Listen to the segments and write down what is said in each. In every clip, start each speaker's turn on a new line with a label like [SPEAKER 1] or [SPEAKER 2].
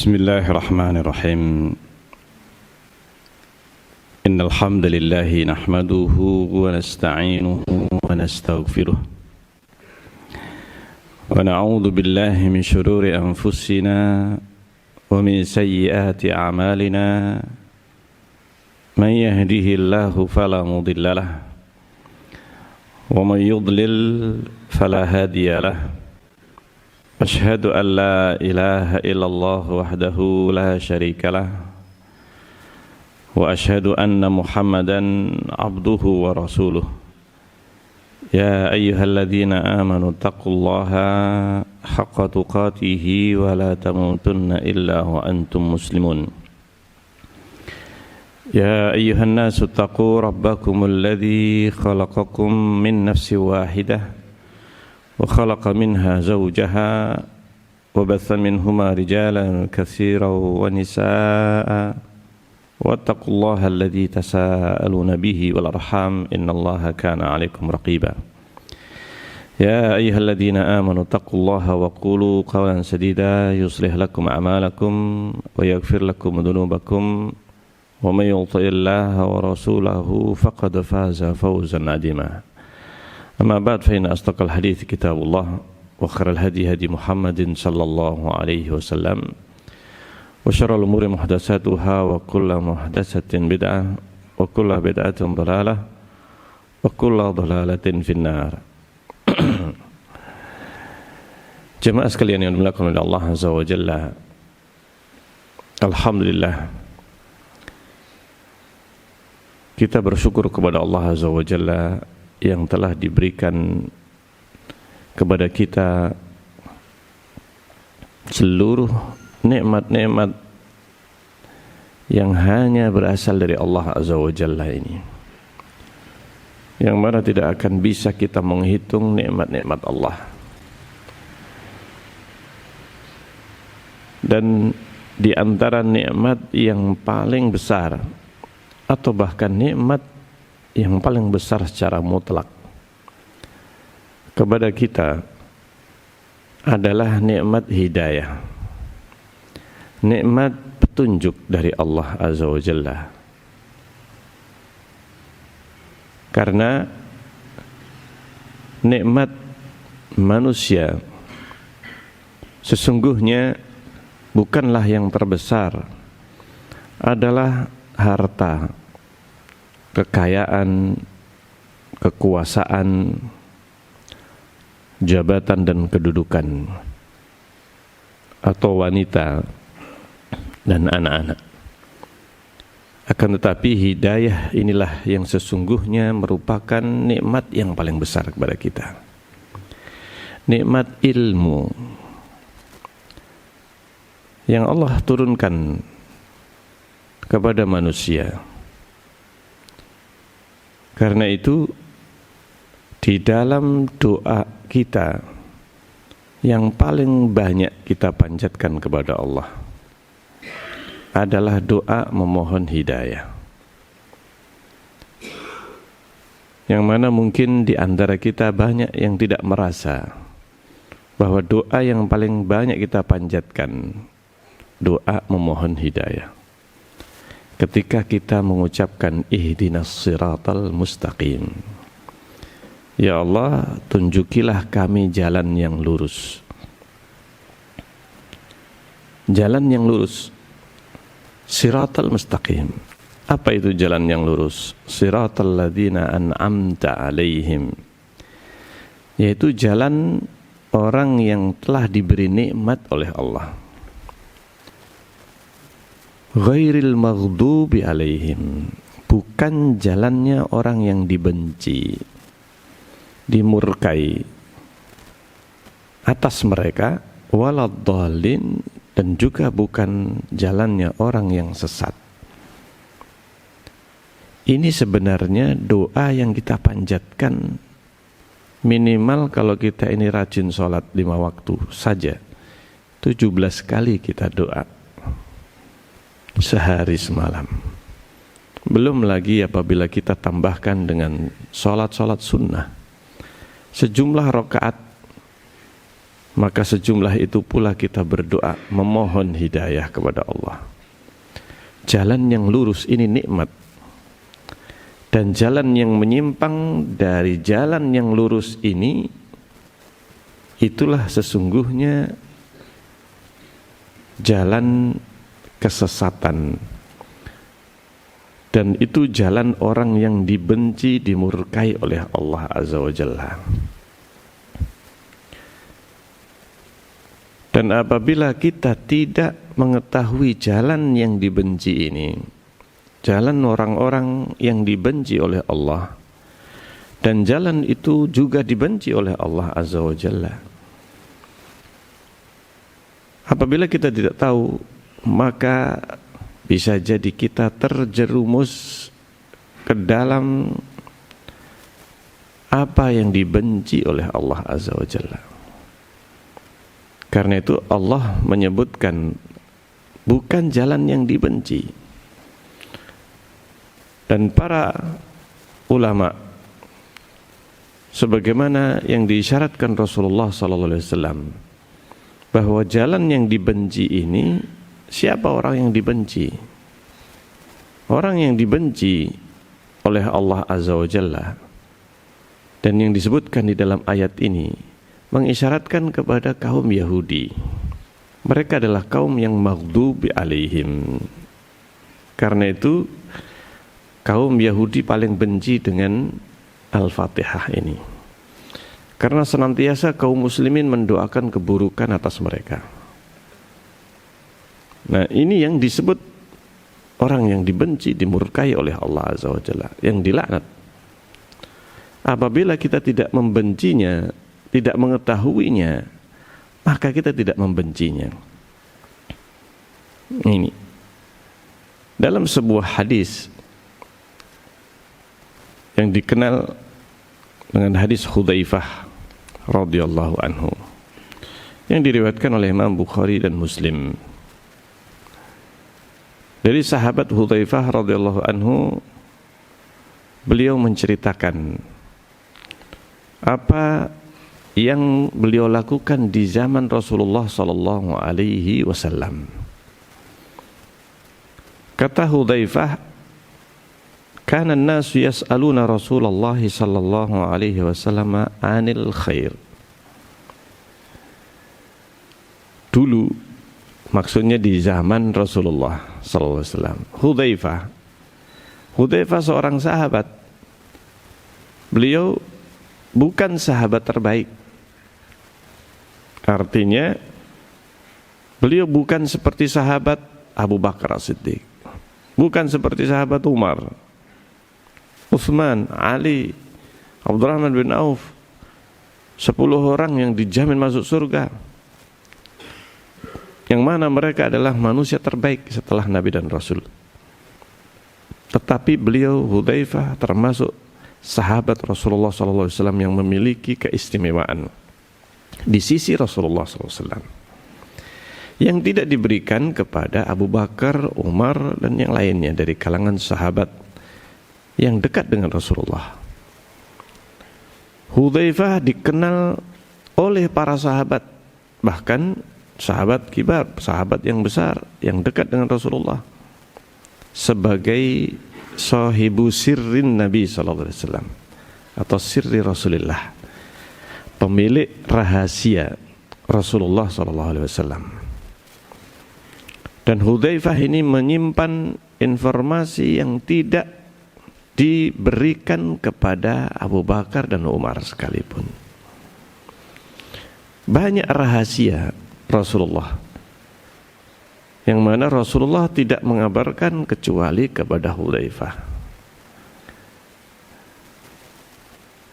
[SPEAKER 1] بسم الله الرحمن الرحيم إن الحمد لله نحمده ونستعينه ونستغفره ونعوذ بالله من شرور أنفسنا ومن سيئات أعمالنا من يهده الله فلا مضل له ومن يضلل فلا هادي له أشهد أن لا إله إلا الله وحده لا شريك له وأشهد أن محمدا عبده ورسوله يا أيها الذين آمنوا اتقوا الله حق تقاته ولا تموتن إلا وأنتم مسلمون يا أيها الناس اتقوا ربكم الذي خلقكم من نفس واحدة وخلق منها زوجها وبث منهما رجالا كثيرا ونساء واتقوا الله الذي تساءلون به والأرحام إن الله كان عليكم رقيبا يا أيها الذين آمنوا اتقوا الله وقولوا قولا سديدا يصلح لكم أعمالكم ويغفر لكم ذنوبكم ومن يطع الله ورسوله فقد فاز فوزا عظيما أما بعد فإن أصدق الحديث كتاب الله وخير الهدي هدي محمد صلى الله عليه وسلم وشر الأمور محدثاتها وكل محدثة بدعة وكل بدعة ضلالة وكل ضلالة في النار. Jemaah sekalian yang dimuliakan oleh Allah Azza wa Jalla, alhamdulillah kita bersyukur kepada Allah Azza wa Jalla yang telah diberikan kepada kita seluruh nikmat-nikmat yang hanya berasal dari Allah Azza wa Jalla ini, yang mana tidak akan bisa kita menghitung nikmat-nikmat Allah. Dan di antara nikmat yang paling besar atau bahkan nikmat yang paling besar secara mutlak kepada kita adalah nikmat hidayah, nikmat petunjuk dari Allah Azza wa Jalla. Karena nikmat manusia sesungguhnya bukanlah yang terbesar, adalah harta, kekayaan, kekuasaan, jabatan dan kedudukan, atau wanita dan anak-anak. Akan tetapi hidayah inilah yang sesungguhnya merupakan nikmat yang paling besar kepada kita. Nikmat ilmu yang Allah turunkan kepada manusia. Karena itu di dalam doa kita yang paling banyak kita panjatkan kepada Allah adalah doa memohon hidayah. Yang mana mungkin di antara kita banyak yang tidak merasa bahwa doa yang paling banyak kita panjatkan doa memohon hidayah. Ketika kita mengucapkan ihdinas siratal mustaqim, ya Allah, tunjukilah kami jalan yang lurus. Jalan yang lurus, siratal mustaqim. Apa itu jalan yang lurus? Siratal ladzina an'amta alaihim, yaitu jalan orang yang telah diberi nikmat oleh Allah. Ghairil maghdubi alaihim, bukan jalannya orang yang dibenci, dimurkai atas mereka, waladhdallin, dan juga bukan jalannya orang yang sesat. Ini sebenarnya doa yang kita panjatkan minimal kalau kita ini rajin sholat 5 waktu saja 17 kali kita doa sehari semalam. Belum lagi apabila kita tambahkan dengan sholat-sholat sunnah sejumlah rakaat maka sejumlah itu pula kita berdoa memohon hidayah kepada Allah. Jalan yang lurus ini nikmat, dan jalan yang menyimpang dari jalan yang lurus ini, itulah sesungguhnya jalan kesesatan. Dan itu jalan orang yang dibenci, dimurkai oleh Allah Azza wa Jalla. Dan apabila kita tidak mengetahui jalan yang dibenci ini, jalan orang-orang yang dibenci oleh Allah, dan jalan itu juga dibenci oleh Allah Azza wa Jalla, apabila kita tidak tahu, maka bisa jadi kita terjerumus ke dalam apa yang dibenci oleh Allah Azza wa Jalla. Karena itu Allah menyebutkan bukan jalan yang dibenci. Dan para ulama, sebagaimana yang diisyaratkan Rasulullah SAW, bahwa jalan yang dibenci ini, siapa orang yang dibenci? Orang yang dibenci oleh Allah Azza wa Jalla, dan yang disebutkan di dalam ayat ini mengisyaratkan kepada kaum Yahudi. Mereka adalah kaum yang maghdubi alaihim. Karena itu kaum Yahudi paling benci dengan Al-Fatihah ini, karena senantiasa kaum muslimin mendoakan keburukan atas mereka. Nah, ini yang disebut orang yang dibenci, dimurkai oleh Allah Azza wa Jalla, yang dilaknat. Apabila kita tidak membencinya, tidak mengetahuinya, maka kita tidak membencinya. Ini dalam sebuah hadis yang dikenal dengan hadis Hudzaifah radhiyallahu anhu, yang diriwayatkan oleh Imam Bukhari dan Muslim. Dari sahabat Hudzaifah radhiyallahu anhu, beliau menceritakan apa yang beliau lakukan di zaman Rasulullah sallallahu alaihi wasallam. Kata Hudzaifah, kana an-nasu yas'aluna Rasulullah sallallahu alaihi wasallam 'anil khair. Dulu, maksudnya di zaman Rasulullah sallallahu alaihi wasallam, Hudzaifah seorang sahabat. Beliau bukan sahabat terbaik. Artinya beliau bukan seperti sahabat Abu Bakar As-Siddiq, bukan seperti sahabat Umar, Utsman, Ali, Abdurrahman bin Auf, 10 orang yang dijamin masuk surga, yang mana mereka adalah manusia terbaik setelah Nabi dan Rasul. Tetapi beliau Hudzaifah termasuk sahabat Rasulullah SAW yang memiliki keistimewaan di sisi Rasulullah SAW, yang tidak diberikan kepada Abu Bakar, Umar, dan yang lainnya dari kalangan sahabat yang dekat dengan Rasulullah. Hudzaifah dikenal oleh para sahabat, bahkan sahabat kibar, sahabat yang besar, yang dekat dengan Rasulullah, sebagai sahibu sirrin Nabi SAW, atau sirri Rasulullah, pemilik rahasia Rasulullah SAW. Dan Hudzaifah ini menyimpan informasi yang tidak diberikan kepada Abu Bakar dan Umar sekalipun. Banyak rahasia Rasulullah yang mana Rasulullah tidak mengabarkan kecuali kepada Hudzaifah.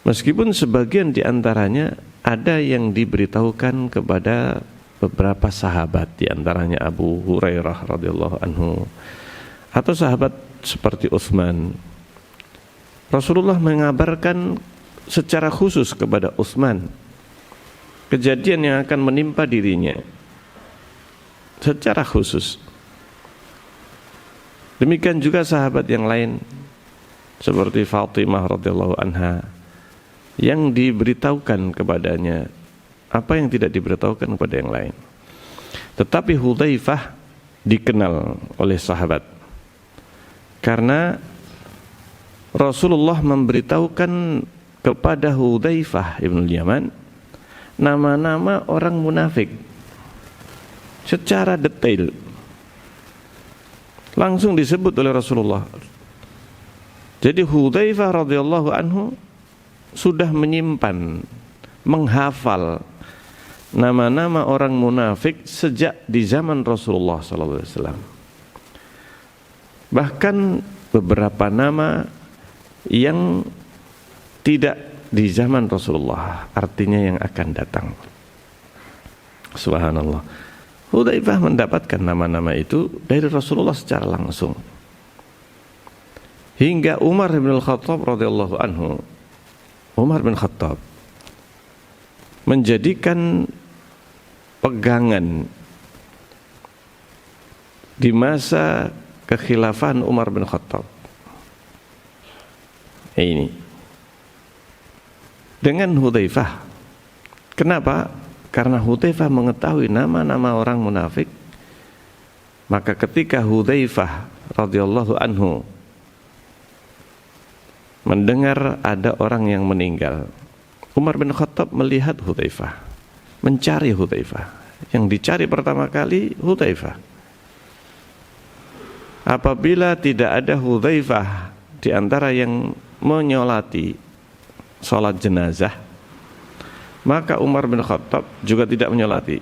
[SPEAKER 1] Meskipun sebagian di antaranya ada yang diberitahukan kepada beberapa sahabat, di antaranya Abu Hurairah radhiyallahu anhu, atau sahabat seperti Utsman. Rasulullah mengabarkan secara khusus kepada Utsman kejadian yang akan menimpa dirinya secara khusus. Demikian juga sahabat yang lain seperti Fatimah radhiyallahu anha, yang diberitahukan kepadanya apa yang tidak diberitahukan kepada yang lain. Tetapi Hudzaifah dikenal oleh sahabat karena Rasulullah memberitahukan kepada Hudzaifah ibn Yaman nama-nama orang munafik secara detail, langsung disebut oleh Rasulullah. Jadi Hudzaifah radhiyallahu anhu sudah menyimpan, menghafal nama-nama orang munafik sejak di zaman Rasulullah sallallahu alaihi wasallam. Bahkan beberapa nama yang tidak di zaman Rasulullah, artinya yang akan datang. Subhanallah. Hudzaifah mendapatkan nama-nama itu dari Rasulullah secara langsung. Hingga Umar bin Khattab radhiyallahu anhu, Umar bin Khattab menjadikan pegangan di masa kekhilafahan Umar bin Khattab ini dengan Hudzaifah. Kenapa? Karena Hudzaifah mengetahui nama-nama orang munafik. Maka ketika Hudzaifah radhiyallahu anhu mendengar ada orang yang meninggal, Umar bin Khattab melihat Hudzaifah, mencari Hudzaifah. Yang dicari pertama kali Hudzaifah. Apabila tidak ada Hudzaifah di antara yang menyolati sholat jenazah, maka Umar bin Khattab juga tidak menyolati,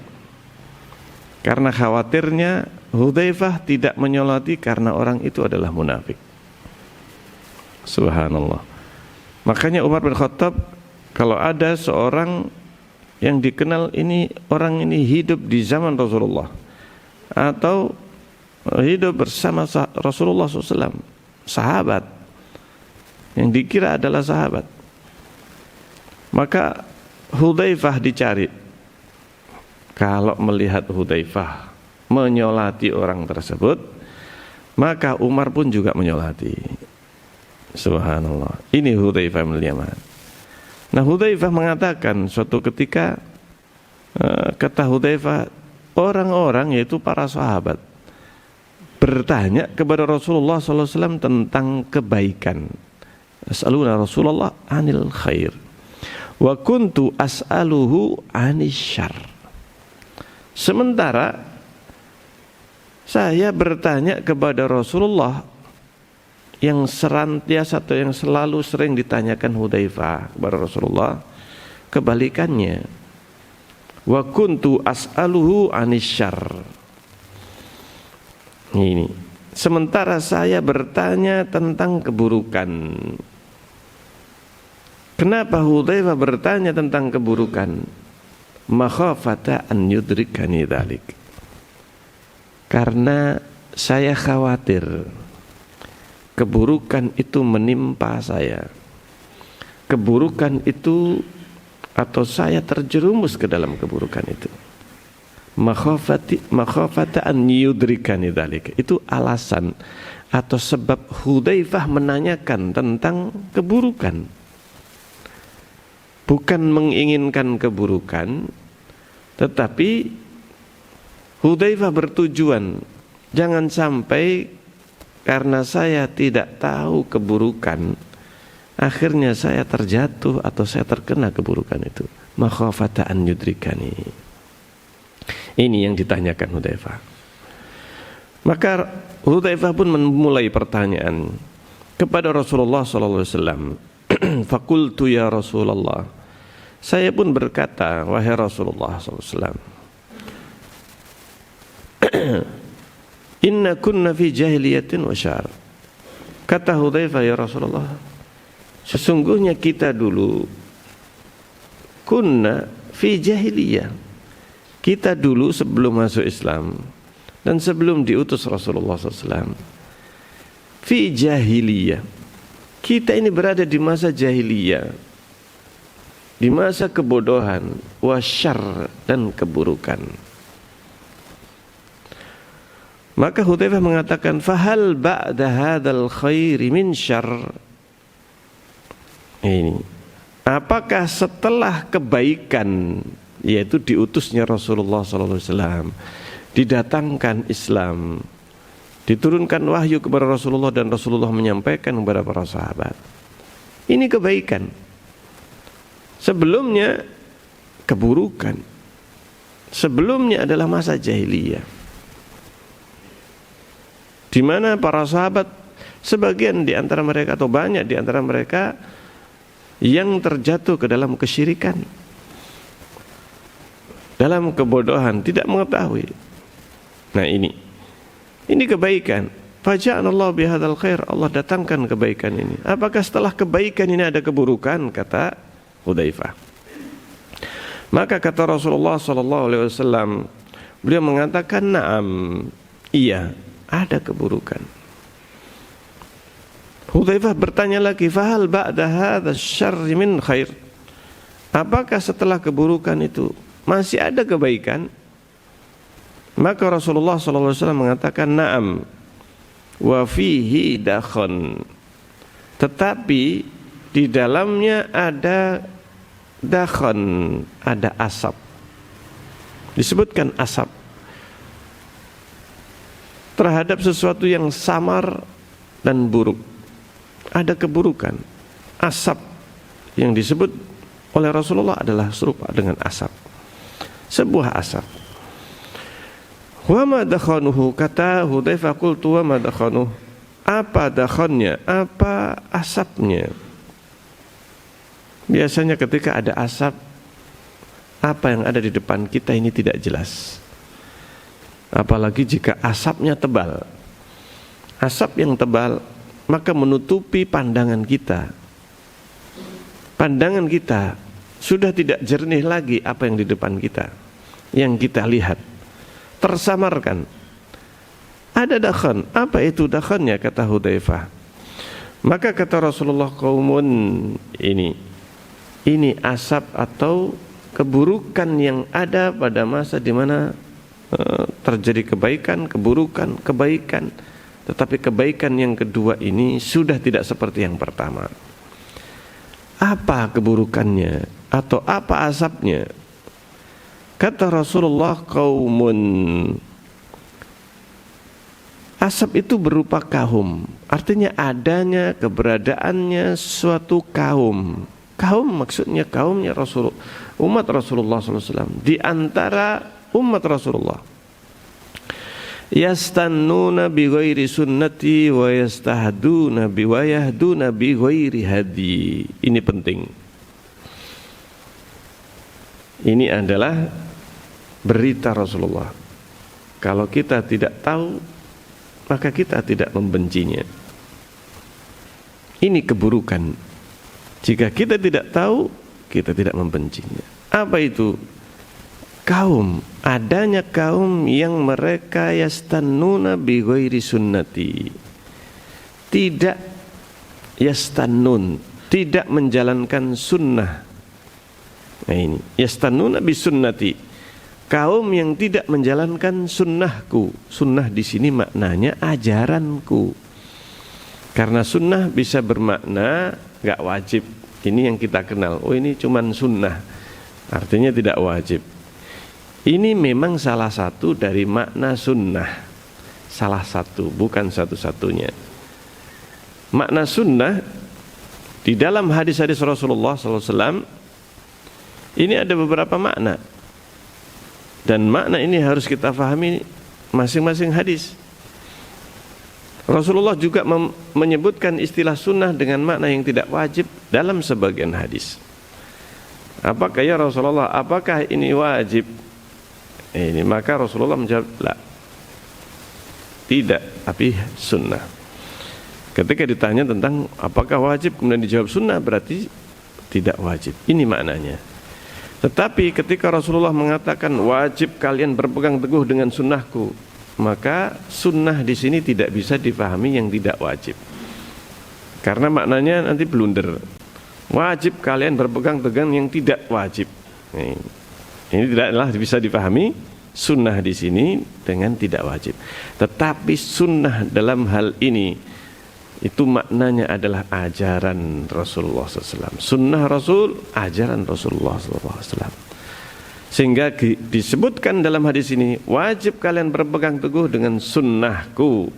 [SPEAKER 1] karena khawatirnya Hudzaifah tidak menyolati karena orang itu adalah munafik. Subhanallah. Makanya Umar bin Khattab, kalau ada seorang yang dikenal ini, orang ini hidup di zaman Rasulullah atau hidup bersama Rasulullah SAW, sahabat yang dikira adalah sahabat, maka Hudzaifah dicari. Kalau melihat Hudzaifah menyolati orang tersebut, maka Umar pun juga menyolati. Subhanallah. Ini Hudzaifah bin Yaman. Nah, Hudzaifah mengatakan suatu ketika, kata Hudzaifah, orang-orang yaitu para sahabat bertanya kepada Rasulullah SAW tentang kebaikan. As'aluna Rasulullah anil khair wa kuntu as'aluhu anis syarr. Sementara saya bertanya kepada Rasulullah, yang senantiasa atau yang selalu sering ditanyakan Hudzaifah kepada Rasulullah kebalikannya. Wa kuntu as'aluhu anis syarr. Ini. Sementara saya bertanya tentang keburukan. Kenapa Hudzaifah bertanya tentang keburukan? Makhafata an yudrikani dzalik. Karena saya khawatir keburukan itu menimpa saya. Keburukan itu, atau saya terjerumus ke dalam keburukan itu. Makhafata an yudrikani dzalik. Itu alasan atau sebab Hudzaifah menanyakan tentang keburukan. Bukan menginginkan keburukan, tetapi Hudzaifah bertujuan jangan sampai karena saya tidak tahu keburukan, akhirnya saya terjatuh atau saya terkena keburukan itu. Makhafata an yudrikani. Ini yang ditanyakan Hudzaifah. Maka Hudzaifah pun memulai pertanyaan kepada Rasulullah SAW. Fakultu ya Rasulullah. Saya pun berkata, wahai Rasulullah SAW, inna kunna fi jahiliyatin wa syar. Kata Hudzaifah, ya Rasulullah, sesungguhnya kita dulu kunna fi jahiliyah. Kita dulu sebelum masuk Islam dan sebelum diutus Rasulullah SAW, fi jahiliyah. Kita ini berada di masa jahiliyah, di masa kebodohan, wasyarr, dan keburukan. Maka Hudzaifah mengatakan, fahal ba'da hadzal khairi min syarr. Ini, apakah setelah kebaikan yaitu diutusnya Rasulullah SAW, didatangkan Islam, diturunkan wahyu kepada Rasulullah dan Rasulullah menyampaikan kepada para sahabat. Ini kebaikan. Sebelumnya keburukan. Sebelumnya adalah masa jahiliyah, di mana para sahabat sebagian di antara mereka atau banyak di antara mereka yang terjatuh ke dalam kesyirikan, dalam kebodohan, tidak mengetahui. Nah ini kebaikan. Faja'alallahu bihadzal khair, Allah datangkan kebaikan ini. Apakah setelah kebaikan ini ada keburukan? Kata Hudzaifah. Maka kata Rasulullah SAW, beliau mengatakan, na'am, iya, ada keburukan. Hudzaifah bertanya lagi, fahal ba'da hadzal syarri min khair? Apakah setelah keburukan itu masih ada kebaikan? Maka Rasulullah SAW mengatakan, na'am, wa fihi dakhon. Tetapi di dalamnya ada dakhon, ada asap. Disebutkan asap terhadap sesuatu yang samar dan buruk. Ada keburukan. Asap yang disebut oleh Rasulullah adalah serupa dengan asap, sebuah asap. Wa ma dakhanuhu, kata Hudzaifah, qultu wa ma dakhanuhu, apa dakhonnya, apa asapnya? Biasanya ketika ada asap, apa yang ada di depan kita ini tidak jelas. Apalagi jika asapnya tebal. Asap yang tebal maka menutupi pandangan kita. Pandangan kita sudah tidak jernih lagi apa yang di depan kita, yang kita lihat, tersamarkan. Ada dakhan. Apa itu dakhannya? Kata Hudzaifah. Maka kata Rasulullah, qaumun, ini asap atau keburukan yang ada pada masa di mana terjadi kebaikan, keburukan, kebaikan. Tetapi kebaikan yang kedua ini sudah tidak seperti yang pertama. Apa keburukannya atau apa asapnya? Kata Rasulullah, qaumun, asap itu berupa kaum. Artinya adanya, keberadaannya suatu kaum. Kaum maksudnya kaumnya Rasul, umat Rasulullah SAW, di antara umat Rasulullah. Yastannuna bi ghairi sunnati wa yastahduna bi wa yahduna bi ghairi hadi. Ini penting. Ini adalah berita Rasulullah. Kalau kita tidak tahu, maka kita tidak membencinya. Ini keburukan. Jika kita tidak tahu, kita tidak membencinya. Apa itu? Kaum, adanya kaum yang mereka yastannuna bi ghairi sunnati. Tidak yastannun, tidak menjalankan sunnah. Nah ini, yastannuna bi sunnati. Kaum yang tidak menjalankan sunnahku. Sunnah di sini maknanya ajaranku. Karena sunnah bisa bermakna enggak wajib. Ini yang kita kenal. Oh, ini cuman sunnah. Artinya tidak wajib. Ini memang salah satu dari makna sunnah. Salah satu, bukan satu-satunya. Makna sunnah di dalam hadis-hadis Rasulullah SAW ini ada beberapa makna. Dan makna ini harus kita fahami masing-masing hadis. Rasulullah juga menyebutkan istilah sunnah dengan makna yang tidak wajib dalam sebagian hadis. Apakah ya Rasulullah, apakah ini wajib? Ini maka Rasulullah menjawab, la, tidak, tapi sunnah. Ketika ditanya tentang apakah wajib kemudian dijawab sunnah, berarti tidak wajib. Ini maknanya. Tetapi ketika Rasulullah mengatakan wajib kalian berpegang teguh dengan sunnahku, maka sunnah di sini tidak bisa dipahami yang tidak wajib. Karena maknanya nanti blunder. Wajib kalian berpegang teguh yang tidak wajib. Ini tidaklah bisa dipahami sunnah di sini dengan tidak wajib. Tetapi sunnah dalam hal ini itu maknanya adalah ajaran Rasulullah SAW. Sunnah Rasul, ajaran Rasulullah SAW. Sehingga disebutkan dalam hadis ini, wajib kalian berpegang teguh dengan sunnahku.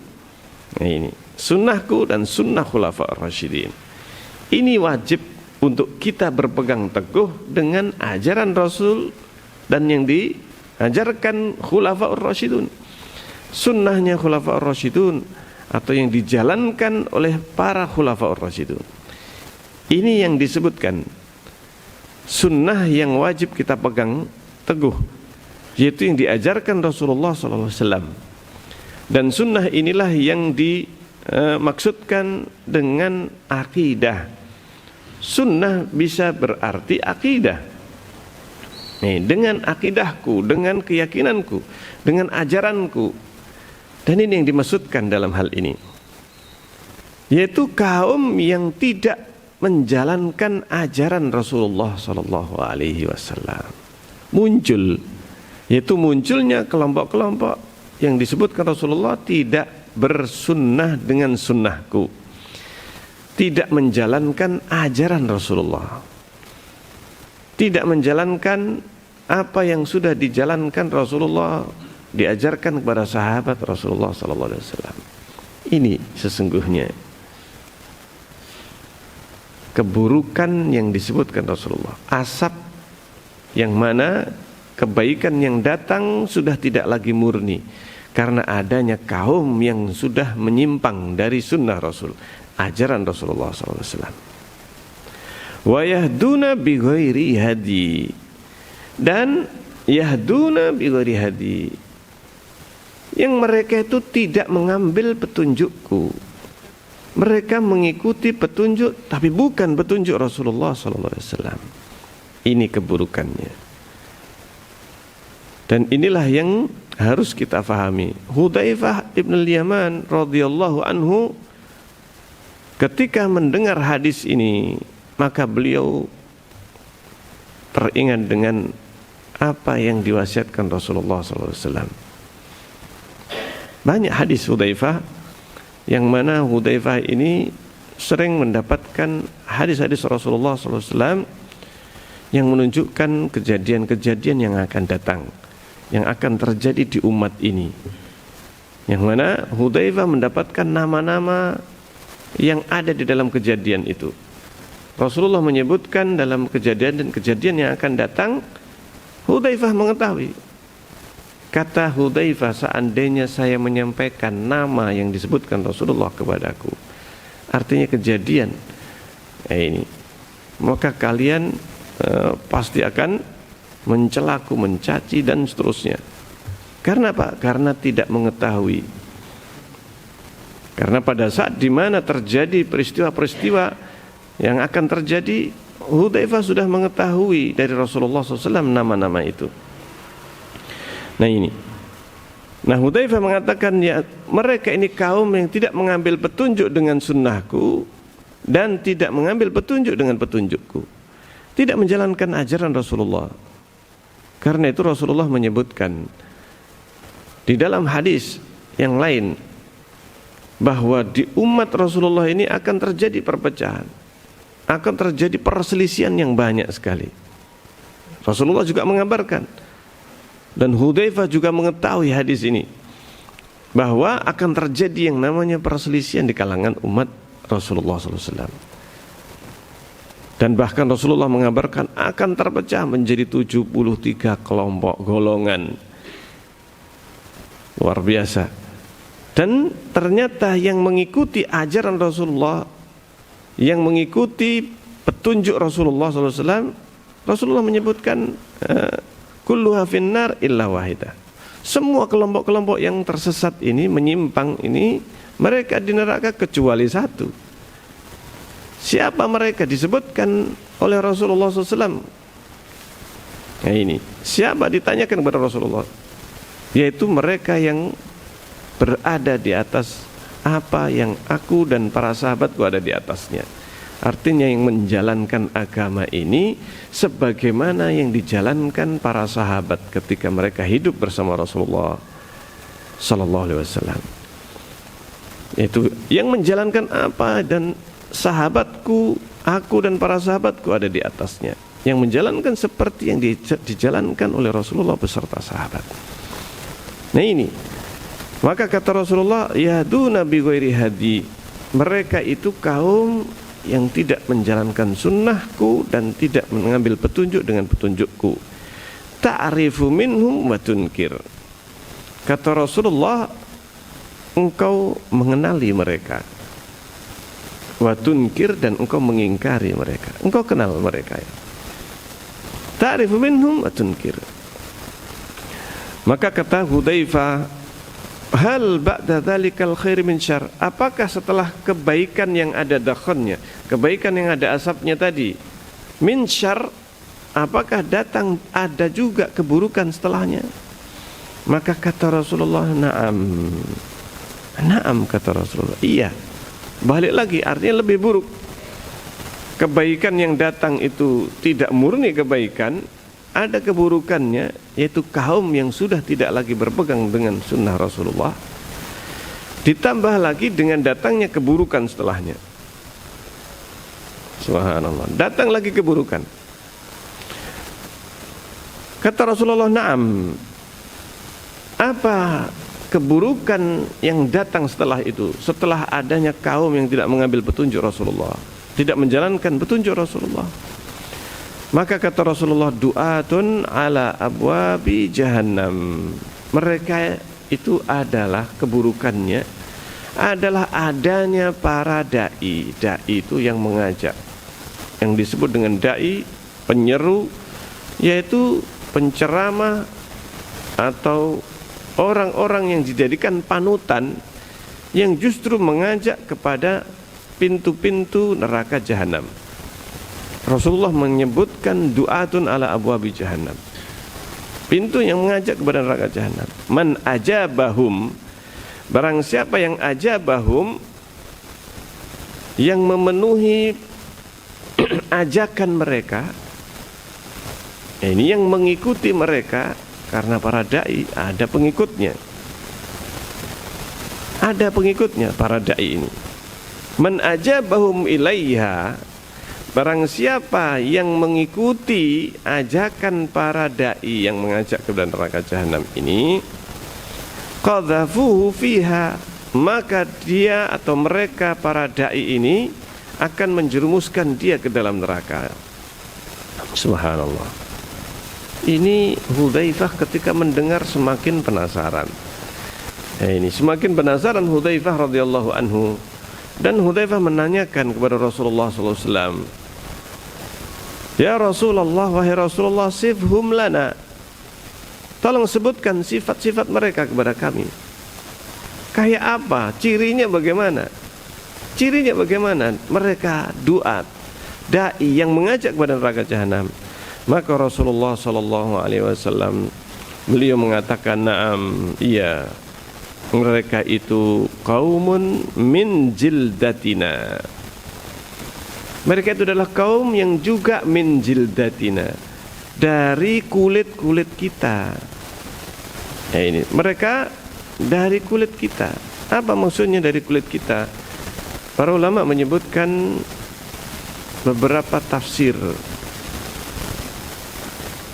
[SPEAKER 1] Nah ini, sunnahku dan sunnah khulafa'ur rasyidin. Ini wajib untuk kita berpegang teguh dengan ajaran Rasul dan yang diajarkan khulafa'ur rasyidun. Sunnahnya khulafa'ur rasyidun atau yang dijalankan oleh para khulafa'ur rasyidun. Ini yang disebutkan sunnah yang wajib kita pegang teguh, yaitu yang diajarkan Rasulullah SAW. Dan sunnah inilah yang dimaksudkan dengan akidah. Sunnah bisa berarti akidah. Nih, dengan akidahku, dengan keyakinanku, dengan ajaranku. Dan ini yang dimaksudkan dalam hal ini, yaitu kaum yang tidak menjalankan ajaran Rasulullah SAW. Muncul, yaitu munculnya kelompok-kelompok yang disebutkan Rasulullah tidak bersunnah dengan sunnahku, tidak menjalankan ajaran Rasulullah, tidak menjalankan apa yang sudah dijalankan Rasulullah, diajarkan kepada sahabat Rasulullah SAW. Ini sesungguhnya keburukan yang disebutkan Rasulullah, asap yang mana kebaikan yang datang sudah tidak lagi murni karena adanya kaum yang sudah menyimpang dari sunnah Rasul, ajaran Rasulullah SAW. Wa yahduna bi ghairi hadi, dan yahduna bi ghairi hadi, yang mereka itu tidak mengambil petunjukku. Mereka mengikuti petunjuk tapi bukan petunjuk Rasulullah SAW. Ini keburukannya. Dan inilah yang harus kita fahami. Hudzaifah ibn al-Yaman radhiyallahu anhu ketika mendengar hadis ini, maka beliau teringat dengan apa yang diwasiatkan Rasulullah SAW. Banyak hadis Hudzaifah yang mana Hudzaifah ini sering mendapatkan hadis-hadis Rasulullah SAW yang menunjukkan kejadian-kejadian yang akan datang, yang akan terjadi di umat ini. Yang mana Hudzaifah mendapatkan nama-nama yang ada di dalam kejadian itu. Rasulullah menyebutkan dalam kejadian dan kejadian yang akan datang, Hudzaifah mengetahui. Kata Hudzaifah, seandainya saya menyampaikan nama yang disebutkan Rasulullah kepadaku, artinya kejadian ini, maka kalian pasti akan mencelaku, mencaci dan seterusnya. Karena apa? Karena tidak mengetahui. Karena pada saat di mana terjadi peristiwa-peristiwa yang akan terjadi, Hudzaifah sudah mengetahui dari Rasulullah SAW nama-nama itu. Nah ini, Hudzaifah mengatakan, ya mereka ini kaum yang tidak mengambil petunjuk dengan sunnahku dan tidak mengambil petunjuk dengan petunjukku, tidak menjalankan ajaran Rasulullah. Karena itu Rasulullah menyebutkan di dalam hadis yang lain bahwa di umat Rasulullah ini akan terjadi perpecahan, akan terjadi perselisihan yang banyak sekali. Rasulullah juga mengabarkan, dan Hudzaifah juga mengetahui hadis ini, bahwa akan terjadi yang namanya perselisihan di kalangan umat Rasulullah SAW. Dan bahkan Rasulullah mengabarkan akan terpecah menjadi 73 kelompok golongan. Luar biasa. Dan ternyata yang mengikuti ajaran Rasulullah, yang mengikuti petunjuk Rasulullah SAW, Rasulullah menyebutkan kulluha finnar illa wahidah. Semua kelompok-kelompok yang tersesat ini, menyimpang ini, mereka di neraka kecuali satu. Siapa mereka? Disebutkan oleh Rasulullah SAW. Nah ini, siapa ditanyakan kepada Rasulullah? Yaitu mereka yang berada di atas apa yang aku dan para sahabatku ada di atasnya. Artinya yang menjalankan agama ini sebagaimana yang dijalankan para sahabat ketika mereka hidup bersama Rasulullah sallallahu alaihi wasallam. Itu yang menjalankan apa, dan sahabatku, aku dan para sahabatku ada di atasnya. yang menjalankan seperti yang dijalankan oleh Rasulullah beserta sahabat. Nah ini, maka kata Rasulullah, yahduna bi ghairi hadi, mereka itu kaum yang tidak menjalankan sunnahku dan tidak mengambil petunjuk dengan petunjukku. Ta'rifu minhum wa tunkir. Kata Rasulullah, engkau mengenali mereka, wa tunkir, dan engkau mengingkari mereka. Engkau kenal mereka ya. Ta'rifu minhum wa tunkir. Maka kata Hudzaifah, hal ba'da dzalikal khair min syarr, apakah setelah kebaikan yang ada dakhannya, kebaikan yang ada asapnya tadi, min syarr, apakah datang ada juga keburukan setelahnya? Maka kata Rasulullah, na'am. Na'am, kata Rasulullah, iya. Balik lagi, artinya lebih buruk. Kebaikan yang datang itu tidak murni kebaikan, ada keburukannya, yaitu kaum yang sudah tidak lagi berpegang dengan sunnah Rasulullah, ditambah lagi dengan datangnya keburukan setelahnya. Subhanallah, datang lagi keburukan. Kata Rasulullah, na'am. Apa keburukan yang datang setelah itu, setelah adanya kaum yang tidak mengambil petunjuk Rasulullah, tidak menjalankan petunjuk Rasulullah? Maka kata Rasulullah, du'atun ala abwabi jahannam. Mereka itu adalah keburukannya, adalah adanya para da'i. Da'i itu yang mengajak, yang disebut dengan da'i, penyeru, yaitu penceramah atau orang-orang yang dijadikan panutan, yang justru mengajak kepada pintu-pintu neraka jahanam. Rasulullah menyebutkan du'atun ala abwabi jahannam, pintu yang mengajak kepada neraka jahanam. Man ajabahum, barang siapa yang ajabahum, yang memenuhi ajakan mereka, ini yang mengikuti mereka, karena para da'i ada pengikutnya, ada pengikutnya para da'i ini. Man ajabahum ilaiha, barang siapa yang mengikuti ajakan para da'i yang mengajak ke dalam neraka jahanam ini, qadhafuhu fiha, maka dia atau mereka para da'i ini akan menjerumuskan dia ke dalam neraka. Subhanallah. Ini Hudzaifah ketika mendengar semakin penasaran. Ini semakin penasaran Hudzaifah radhiyallahu anhu, dan Hudzaifah menanyakan kepada Rasulullah sallallahu alaihi wasallam, ya Rasulullah, wahai Rasulullah, sifhum lana, tolong sebutkan sifat-sifat mereka kepada kami. Kayak apa? Cirinya bagaimana? Cirinya bagaimana? Mereka duat, da'i yang mengajak kepada neraka jahanam. Maka Rasulullah sallallahu alaihi wasallam beliau mengatakan, na'am, iya, mereka itu qaumun min jildatina. Mereka itu adalah kaum yang juga min jildatina, dari kulit-kulit kita. Ya, ini mereka dari kulit kita. Apa maksudnya dari kulit kita? Para ulama menyebutkan beberapa tafsir.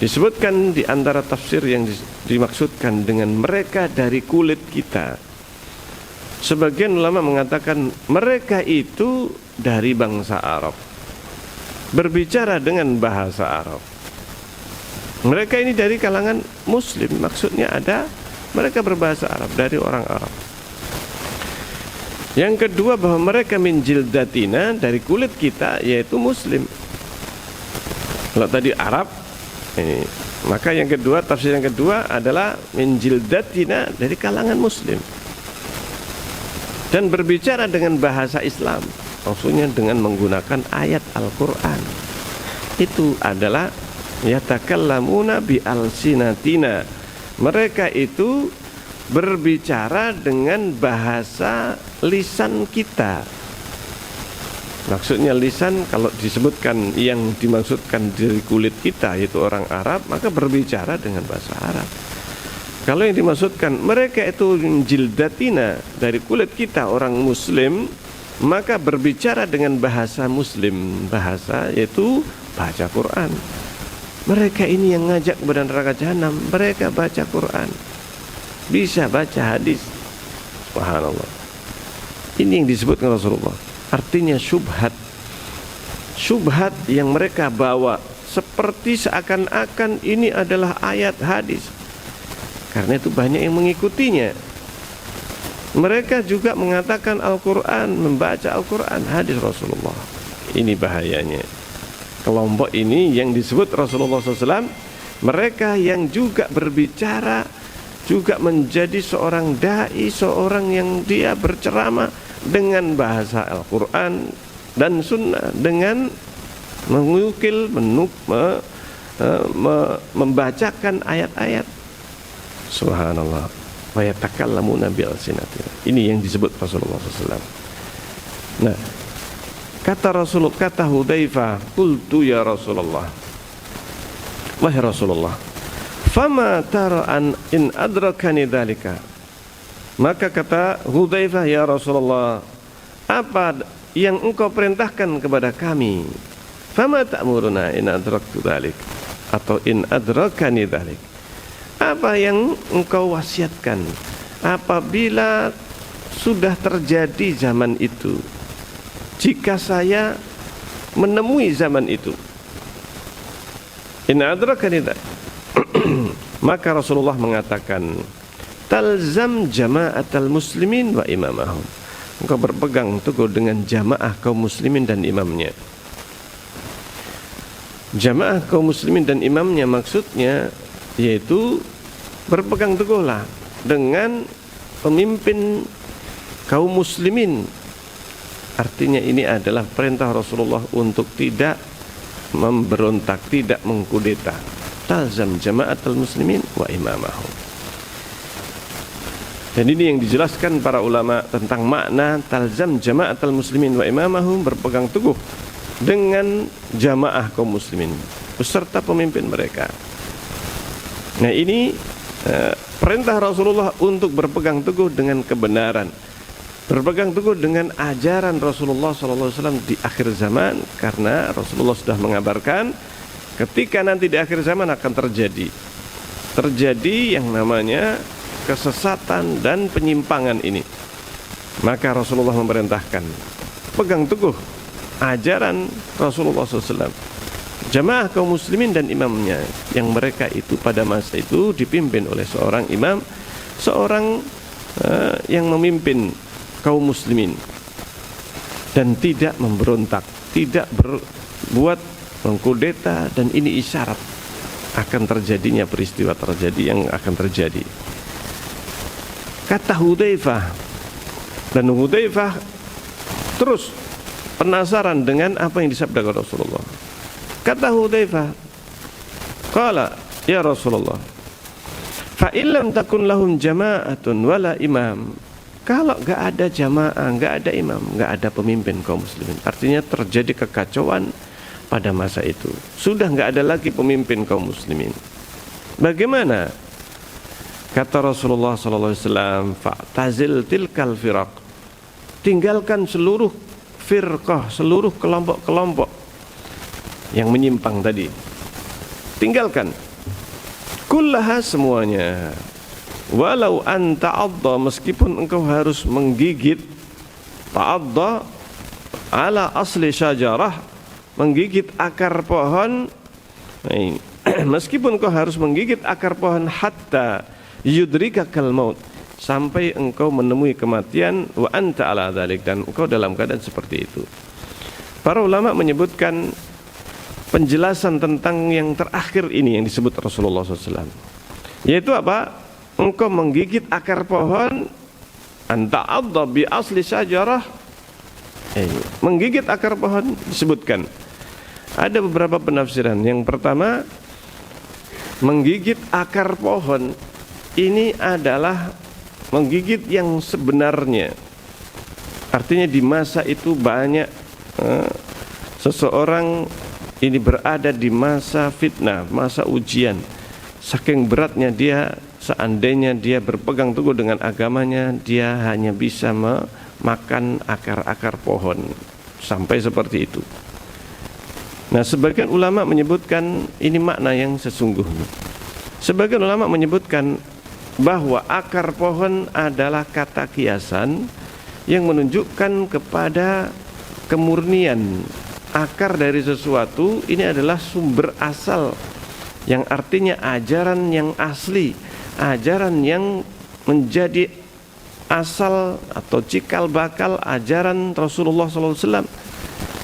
[SPEAKER 1] Disebutkan di antara tafsir yang dimaksudkan dengan mereka dari kulit kita, sebagian ulama mengatakan mereka itu dari bangsa Arab, berbicara dengan bahasa Arab. Mereka ini dari kalangan Muslim, maksudnya ada mereka berbahasa Arab, dari orang Arab. Yang kedua, bahwa mereka min jildatina, dari kulit kita, yaitu Muslim. Kalau tadi Arab ini, maka yang kedua, tafsir yang kedua adalah min jildatina, dari kalangan Muslim, dan berbicara dengan bahasa Islam, maksudnya dengan menggunakan ayat Al-Quran. Itu adalah yatakallamuna bi alsinatina, mereka itu berbicara dengan bahasa lisan kita. Maksudnya lisan, kalau disebutkan yang dimaksudkan dari kulit kita yaitu orang Arab, maka berbicara dengan bahasa Arab. Kalau yang dimaksudkan mereka itu jildatina, dari kulit kita orang Muslim, maka berbicara dengan bahasa Muslim, bahasa yaitu baca Quran. Mereka ini yang ngajak kepada neraka jahanam, mereka baca Quran, bisa baca hadis. Subhanallah. Ini yang disebutkan Rasulullah. Artinya syubhat yang mereka bawa seperti seakan-akan ini adalah ayat hadis. Karena itu banyak yang mengikutinya. Mereka juga mengatakan Al-Quran, membaca Al-Quran, hadis Rasulullah. Ini bahayanya. Kelompok ini yang disebut Rasulullah SAW, mereka yang juga berbicara, juga menjadi seorang da'i, seorang yang dia berceramah dengan bahasa Al-Quran dan Sunnah, dengan mengukil, membacakan ayat-ayat. Subhanallah. Wa yatakallamuna bi alsinatina. Ini yang disebut Rasulullah SAW. Nah, kata Hudzaifah, qultu ya Rasulullah, wahai Rasulullah, fama tara an in adrakani dzalika. Maka kata Hudzaifah, ya Rasulullah, apa yang engkau perintahkan kepada kami? Fama ta'muruna in adraktu dzalik, atau in adrakani dzalik. Apa yang engkau wasiatkan apabila sudah terjadi zaman itu, jika saya menemui zaman itu? In adrakani dzalik. Maka Rasulullah mengatakan, talzam jama'atal muslimin wa imamahum. Engkau berpegang teguh dengan jamaah kaum muslimin dan imamnya. Jamaah kaum muslimin dan imamnya maksudnya yaitu berpegang teguhlah dengan pemimpin kaum muslimin. Artinya ini adalah perintah Rasulullah untuk tidak memberontak, tidak mengkudeta. Talzam jama'atul muslimin wa imamahum. Dan ini yang dijelaskan para ulama tentang makna talzam jama'atul muslimin wa imamahum, berpegang teguh dengan jamaah kaum muslimin beserta pemimpin mereka. Nah, ini perintah Rasulullah untuk berpegang teguh dengan kebenaran, berpegang teguh dengan ajaran Rasulullah SAW di akhir zaman, karena Rasulullah sudah mengabarkan ketika nanti di akhir zaman akan terjadi yang namanya kesesatan dan penyimpangan ini. Maka Rasulullah memerintahkan pegang teguh ajaran Rasulullah SAW, jamaah kaum muslimin dan imamnya, yang mereka itu pada masa itu dipimpin oleh seorang imam, seorang yang memimpin kaum muslimin dan tidak memberontak, tidak berbuat mengkudeta, dan ini isyarat akan terjadinya peristiwa yang akan terjadi. Kata Hudzaifah, dan Hudzaifah terus penasaran dengan apa yang disabdakan Rasulullah. Kata Hudzaifah, qala ya Rasulullah, fa illam takun lahum jama'atun wala imam. Kalau enggak ada jamaah, enggak ada imam, enggak ada pemimpin kaum muslimin, artinya terjadi kekacauan pada masa itu. Sudah enggak ada lagi pemimpin kaum muslimin. Bagaimana? Kata Rasulullah SAW, fa'tazil tilkal firaq. Tinggalkan seluruh firqah, seluruh kelompok-kelompok yang menyimpang tadi. Tinggalkan. Kullaha, semuanya. Walau an ta'adda, meskipun engkau harus menggigit, ta'adda ala asli syajarah, menggigit akar pohon. Meskipun engkau harus menggigit akar pohon, hatta yudrikakal maut, sampai engkau menemui kematian, wa anta ala dzalik, dan engkau dalam keadaan seperti itu. Para ulama menyebutkan penjelasan tentang yang terakhir ini yang disebut Rasulullah SAW, yaitu apa? Engkau menggigit akar pohon, anta adda bi asli syajarah, menggigit akar pohon disebutkan. Ada beberapa penafsiran. Yang pertama, menggigit akar pohon ini adalah menggigit yang sebenarnya. Artinya di masa itu banyak seseorang ini berada di masa fitnah, masa ujian. Saking beratnya dia, seandainya dia berpegang teguh dengan agamanya, dia hanya bisa memakan akar-akar pohon, sampai seperti itu. Nah, sebagian ulama menyebutkan ini makna yang sesungguhnya. Sebagian ulama menyebutkan bahwa akar pohon adalah kata kiasan yang menunjukkan kepada kemurnian akar dari sesuatu. Ini adalah sumber asal, yang artinya ajaran yang asli, ajaran yang menjadi asal atau cikal bakal ajaran Rasulullah SAW,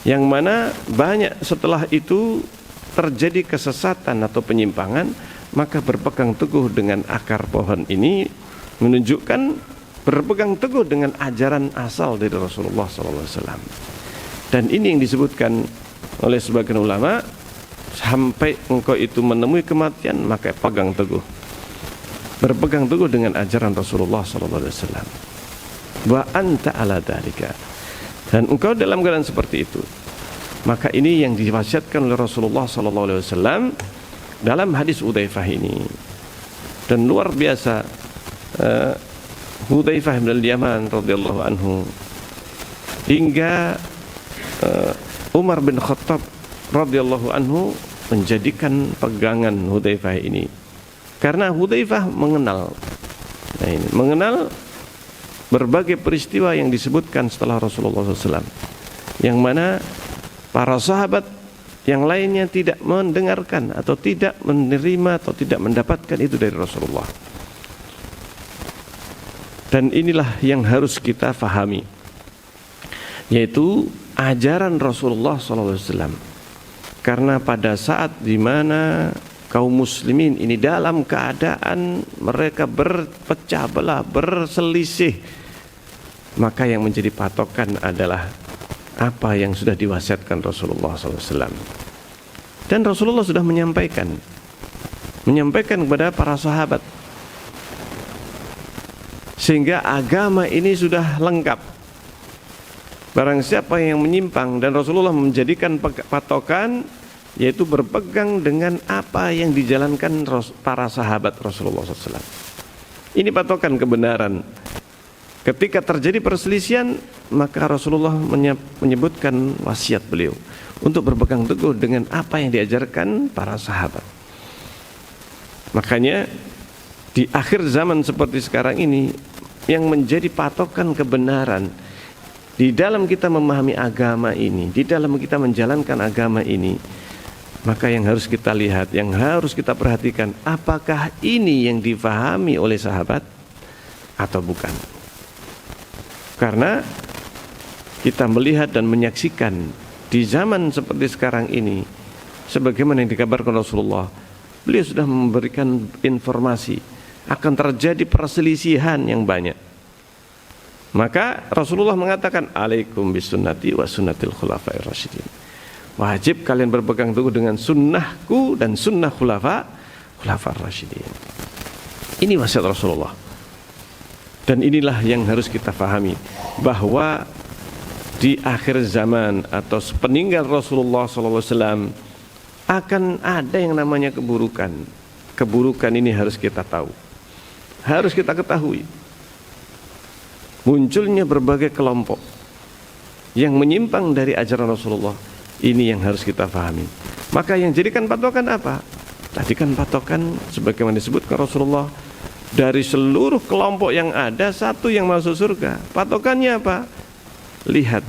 [SPEAKER 1] yang mana banyak setelah itu terjadi kesesatan atau penyimpangan. Maka berpegang teguh dengan akar pohon ini menunjukkan berpegang teguh dengan ajaran asal dari Rasulullah SAW. Dan ini yang disebutkan oleh sebagian ulama, sampai engkau itu menemui kematian maka pegang teguh, berpegang teguh dengan ajaran Rasulullah SAW. Wa anta ala dzalika, dan engkau dalam keadaan seperti itu. Maka ini yang diwasiatkan oleh Rasulullah SAW dalam hadis Hudzaifah ini. Dan luar biasa, Hudzaifah bin al-Yaman radhiyallahu anhu hingga Umar bin Khattab radhiyallahu anhu menjadikan pegangan Hudzaifah ini, karena Hudzaifah mengenal berbagai peristiwa yang disebutkan setelah Rasulullah SAW, yang mana para sahabat yang lainnya tidak mendengarkan atau tidak menerima atau tidak mendapatkan itu dari Rasulullah. Dan inilah yang harus kita fahami, yaitu ajaran Rasulullah SAW. Karena pada saat di mana kaum muslimin ini dalam keadaan mereka berpecah belah, berselisih, maka yang menjadi patokan adalah apa yang sudah diwasiatkan Rasulullah SAW. Dan Rasulullah sudah menyampaikan kepada para sahabat, sehingga agama ini sudah lengkap. Barang siapa yang menyimpang, dan Rasulullah menjadikan patokan, yaitu berpegang dengan apa yang dijalankan para sahabat Rasulullah SAW. Ini patokan kebenaran. Ketika terjadi perselisihan, maka Rasulullah menyebutkan wasiat beliau untuk berpegang teguh dengan apa yang diajarkan para sahabat. Makanya di akhir zaman seperti sekarang ini, yang menjadi patokan kebenaran di dalam kita memahami agama ini, di dalam kita menjalankan agama ini, maka yang harus kita lihat, yang harus kita perhatikan, apakah ini yang difahami oleh sahabat atau bukan. Karena kita melihat dan menyaksikan di zaman seperti sekarang ini, sebagaimana yang dikabarkan Rasulullah, beliau sudah memberikan informasi akan terjadi perselisihan yang banyak. Maka Rasulullah mengatakan, alaikum bisunnati wa sunnatil khulafa'ir rasyidin. Wajib kalian berpegang teguh dengan sunnahku dan sunnah khulafa'ir rasyidin. Ini wasiat Rasulullah. Dan inilah yang harus kita fahami, bahwa di akhir zaman atau sepeninggal Rasulullah SAW akan ada yang namanya keburukan. Keburukan ini harus kita tahu, harus kita ketahui. Munculnya berbagai kelompok yang menyimpang dari ajaran Rasulullah. Ini yang harus kita fahami. Maka yang jadikan patokan apa? Tadi kan patokan sebagaimana disebutkan Rasulullah, dari seluruh kelompok yang ada, satu yang masuk surga. Patokannya apa? Lihat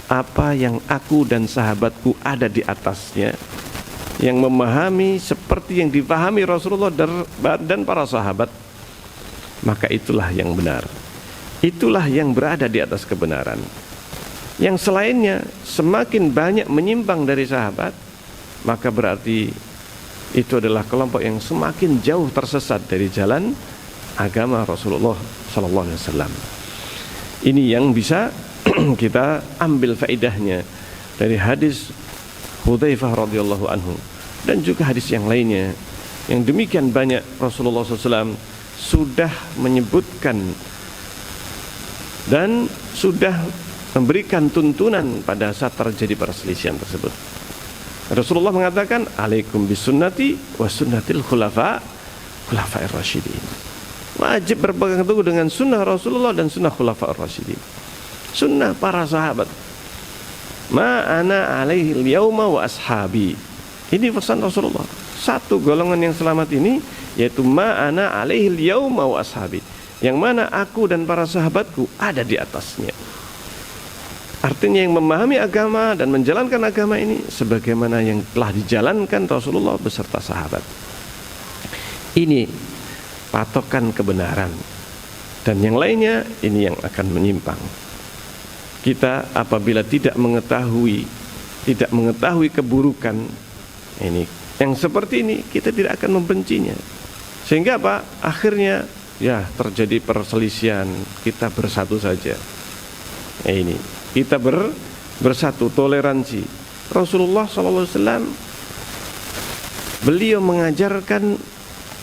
[SPEAKER 1] apa yang aku dan sahabatku ada di atasnya, yang memahami seperti yang dipahami Rasulullah dan para sahabat, maka itulah yang benar. Itulah yang berada di atas kebenaran. Yang selainnya semakin banyak menyimpang dari sahabat, maka berarti itu adalah kelompok yang semakin jauh tersesat dari jalan agama Rasulullah SAW. Ini yang bisa kita ambil faedahnya dari hadis Hudzaifah radhiyallahu anhu, dan juga hadis yang lainnya yang demikian banyak. Rasulullah SAW sudah menyebutkan dan sudah memberikan tuntunan pada saat terjadi perselisihan tersebut. Rasulullah mengatakan, alaikum bisunnati wa sunnatil khulafa'ir rasyidin. Wajib berpegang teguh dengan sunnah Rasulullah dan sunnah khulafa'ir rasyidin, sunnah para sahabat. Ma ana alaihil yauma wa ashabi. Ini pesan Rasulullah. Satu golongan yang selamat ini yaitu ma ana alaihil yauma wa ashabi, yang mana aku dan para sahabatku ada di atasnya. Artinya yang memahami agama dan menjalankan agama ini sebagaimana yang telah dijalankan Rasulullah beserta sahabat. Ini patokan kebenaran, dan yang lainnya ini yang akan menyimpang. Kita apabila tidak mengetahui keburukan ini, yang seperti ini, kita tidak akan membencinya. Sehingga apa? Akhirnya ya terjadi perselisihan, kita bersatu saja. Ini kita bersatu, toleransi. Rasulullah SAW beliau mengajarkan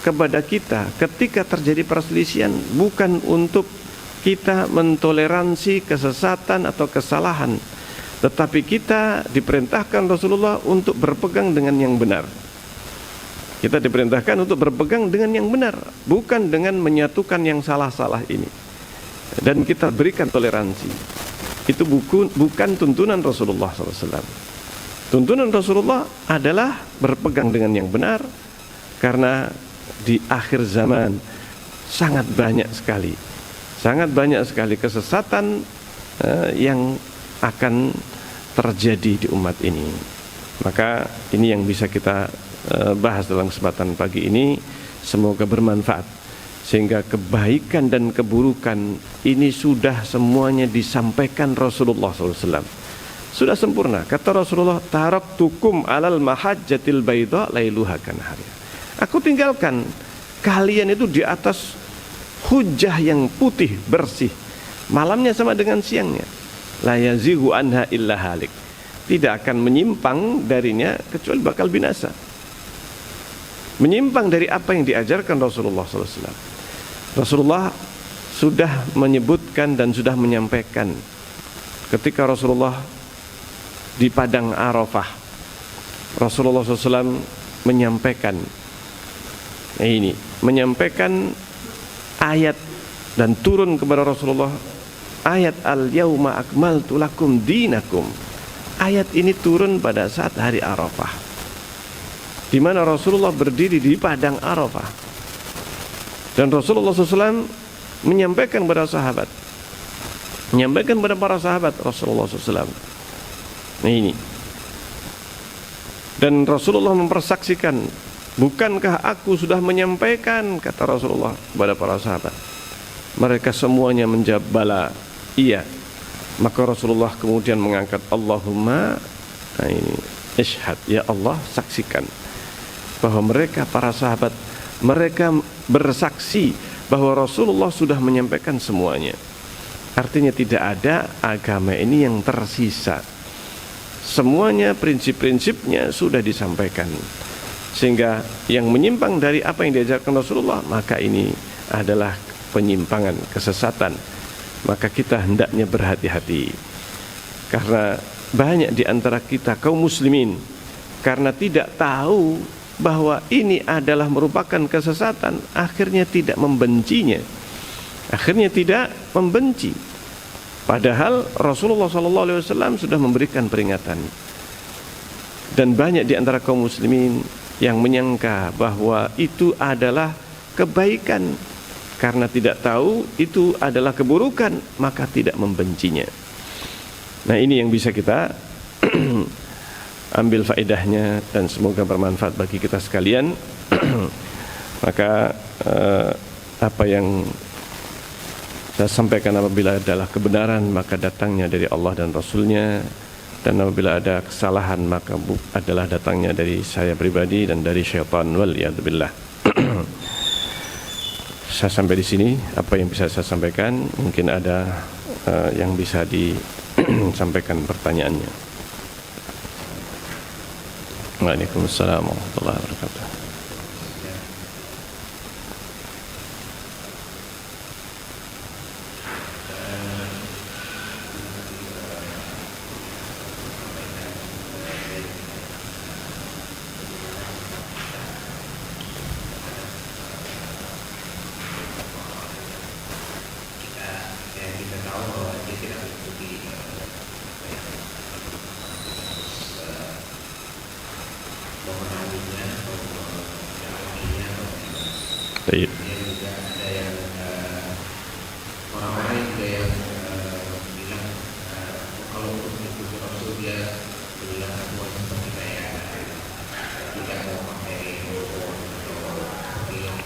[SPEAKER 1] kepada kita ketika terjadi perselisihan bukan untuk kita mentoleransi kesesatan atau kesalahan, tetapi kita diperintahkan Rasulullah untuk berpegang dengan yang benar. Kita diperintahkan untuk berpegang dengan yang benar, bukan dengan menyatukan yang salah-salah ini. Dan kita berikan toleransi. Itu bukan tuntunan Rasulullah SAW. Tuntunan Rasulullah adalah berpegang dengan yang benar, karena di akhir zaman sangat banyak sekali kesesatan yang akan terjadi di umat ini. Maka ini yang bisa kita bahas dalam kesempatan pagi ini. Semoga bermanfaat, sehingga kebaikan dan keburukan ini sudah semuanya disampaikan Rasulullah SAW. Sudah sempurna. Kata Rasulullah, taraktukum alal mahajjatil baydha lailuha kanahariha. Aku tinggalkan kalian itu di atas hujjah yang putih bersih, malamnya sama dengan siangnya. La yazighu anha illa halik. Tidak akan menyimpang darinya kecuali bakal binasa. Menyimpang dari apa yang diajarkan Rasulullah SAW. Rasulullah sudah menyebutkan dan sudah menyampaikan ketika Rasulullah di Padang Arafah. Rasulullah SAW menyampaikan ayat dan turun kepada Rasulullah ayat al-yauma akmaltu lakum dinakum. Ayat ini turun pada saat hari Arafah, di mana Rasulullah berdiri di Padang Arafah, dan Rasulullah SAW menyampaikan kepada para sahabat Rasulullah SAW. Ini, dan Rasulullah mempersaksikan, bukankah aku sudah menyampaikan, kata Rasulullah kepada para sahabat. Mereka semuanya menjawab bala, iya. Maka Rasulullah kemudian mengangkat Allahumma, ishhad, ya Allah saksikan bahwa mereka para sahabat, mereka bersaksi bahwa Rasulullah sudah menyampaikan semuanya. Artinya tidak ada agama ini yang tersisa. Semuanya, prinsip-prinsipnya sudah disampaikan. Sehingga yang menyimpang dari apa yang diajarkan Rasulullah, maka ini adalah penyimpangan, kesesatan. Maka kita hendaknya berhati-hati. Karena banyak di antara kita kaum muslimin, karena tidak tahu bahwa ini adalah merupakan kesesatan, akhirnya tidak membencinya, akhirnya tidak membenci. Padahal Rasulullah SAW sudah memberikan peringatan. Dan banyak di antara kaum muslimin yang menyangka bahwa itu adalah kebaikan, karena tidak tahu itu adalah keburukan, maka tidak membencinya. Nah, ini yang bisa kita ambil faedahnya, dan semoga bermanfaat bagi kita sekalian. Maka apa yang saya sampaikan apabila adalah kebenaran, maka datangnya dari Allah dan Rasulnya, dan apabila ada kesalahan maka adalah datangnya dari saya pribadi dan dari syaitan, waliyadzubillah. Saya sampai di sini apa yang bisa saya sampaikan. Mungkin ada yang bisa disampaikan pertanyaannya. Waalaikumsalam warahmatullahi wabarakatuh. Baik.
[SPEAKER 2] Kemudian juga ada yang orang-orang juga yang bilang kalau untuk mengikuti Rasul dia bilang buat seperti saya tidak mau pakai handphone atau film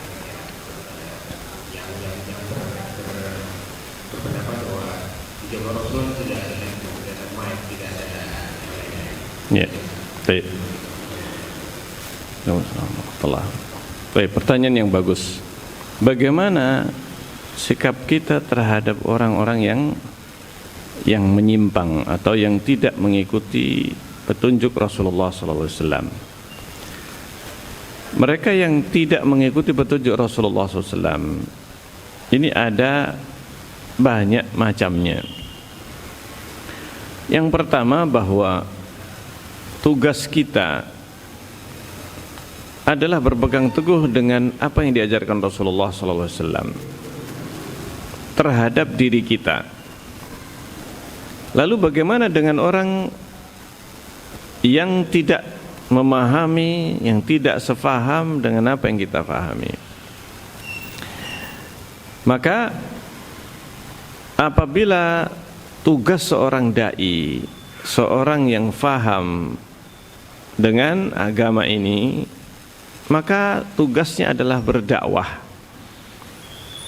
[SPEAKER 2] yang berpendapat bahwa di zaman Rasul tidak ada mic, tidak ada yang lain-lain.
[SPEAKER 1] Ya. Baik. Baik, pertanyaan yang bagus. Bagaimana sikap kita terhadap orang-orang yang menyimpang atau yang tidak mengikuti petunjuk Rasulullah SAW? Mereka yang tidak mengikuti petunjuk Rasulullah SAW ini ada banyak macamnya. Yang pertama, bahwa tugas kita adalah berpegang teguh dengan apa yang diajarkan Rasulullah SAW terhadap diri kita. Lalu bagaimana dengan orang yang tidak memahami, yang tidak sefaham dengan apa yang kita pahami? Maka apabila tugas seorang dai, seorang yang faham dengan agama ini, maka tugasnya adalah berdakwah.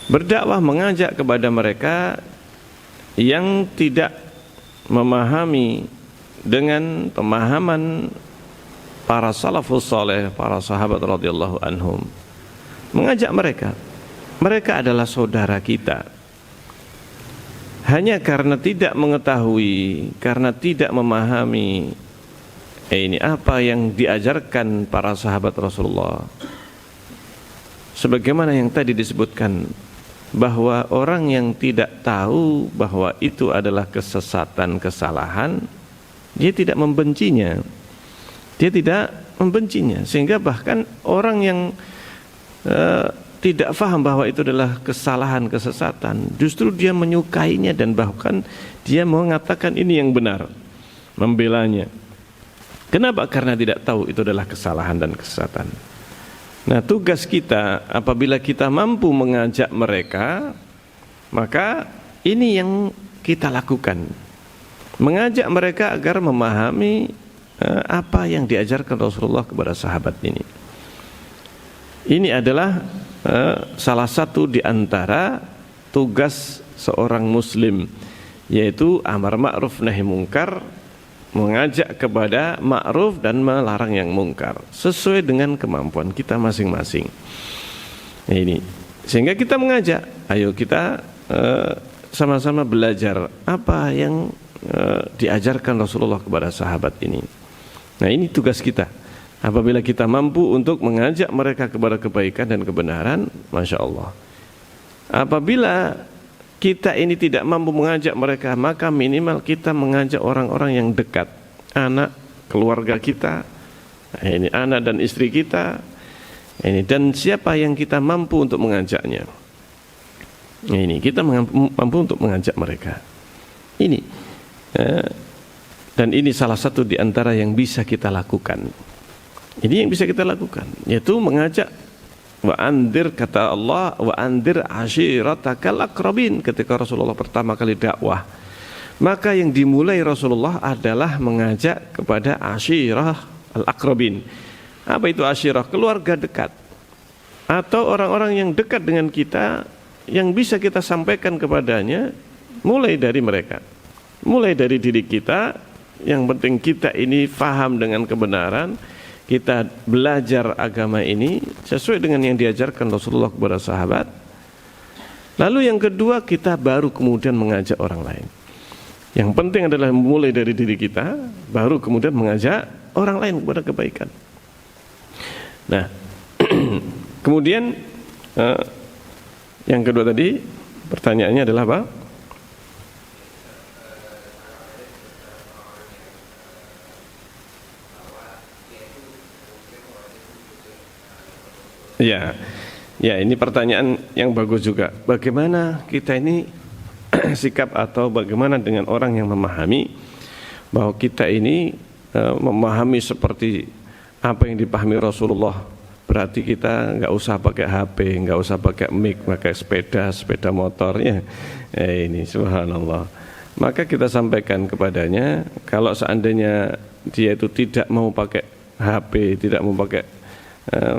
[SPEAKER 1] Berdakwah, mengajak kepada mereka yang tidak memahami dengan pemahaman para salafus saleh, para sahabat radhiyallahu anhum. Mengajak mereka adalah saudara kita. Hanya karena tidak mengetahui, karena tidak memahami ini apa yang diajarkan para sahabat Rasulullah, sebagaimana yang tadi disebutkan, bahwa orang yang tidak tahu bahwa itu adalah kesesatan, kesalahan, dia tidak membencinya. Sehingga bahkan orang yang tidak faham bahwa itu adalah kesalahan, kesesatan, justru dia menyukainya dan bahkan dia mengatakan ini yang benar, membelanya. Kenapa? Karena tidak tahu itu adalah kesalahan dan kesesatan. Nah, tugas kita apabila kita mampu mengajak mereka, maka ini yang kita lakukan. Mengajak mereka agar memahami apa yang diajarkan Rasulullah kepada sahabat ini. Ini adalah salah satu di antara tugas seorang muslim, yaitu amar ma'ruf nahi mungkar, mengajak kepada ma'ruf dan melarang yang mungkar sesuai dengan kemampuan kita masing-masing. Nah, ini sehingga kita mengajak, ayo kita sama-sama belajar apa yang diajarkan Rasulullah kepada sahabat ini. Nah, ini tugas kita. Apabila kita mampu untuk mengajak mereka kepada kebaikan dan kebenaran, Masya Allah. Apabila kita ini tidak mampu mengajak mereka, maka minimal kita mengajak orang-orang yang dekat, anak, keluarga kita, ini anak dan istri kita, ini, dan siapa yang kita mampu untuk mengajaknya. Ini kita mampu untuk mengajak mereka. Ini dan ini salah satu di antara yang bisa kita lakukan. Ini yang bisa kita lakukan, yaitu mengajak. Wa andir, kata Allah, wa andir ashiratakal aqrabin. Ketika Rasulullah pertama kali dakwah, maka yang dimulai Rasulullah adalah mengajak kepada ashirah al-aqrabin. Apa itu ashirah? Keluarga dekat atau orang-orang yang dekat dengan kita, yang bisa kita sampaikan kepadanya, mulai dari mereka, mulai dari diri kita. Yang penting kita ini faham dengan kebenaran, kita belajar agama ini sesuai dengan yang diajarkan Rasulullah kepada sahabat. Lalu yang kedua, kita baru kemudian mengajak orang lain. Yang penting adalah mulai dari diri kita, baru kemudian mengajak orang lain kepada kebaikan. Nah, kemudian yang kedua tadi pertanyaannya adalah apa? Ya, ini pertanyaan yang bagus juga. Bagaimana kita ini sikap atau bagaimana dengan orang yang memahami bahwa kita ini memahami seperti apa yang dipahami Rasulullah, berarti kita nggak usah pakai HP, nggak usah pakai mic, pakai sepeda motornya. Ini subhanallah. Maka kita sampaikan kepadanya, kalau seandainya dia itu tidak mau pakai HP, tidak mau pakai,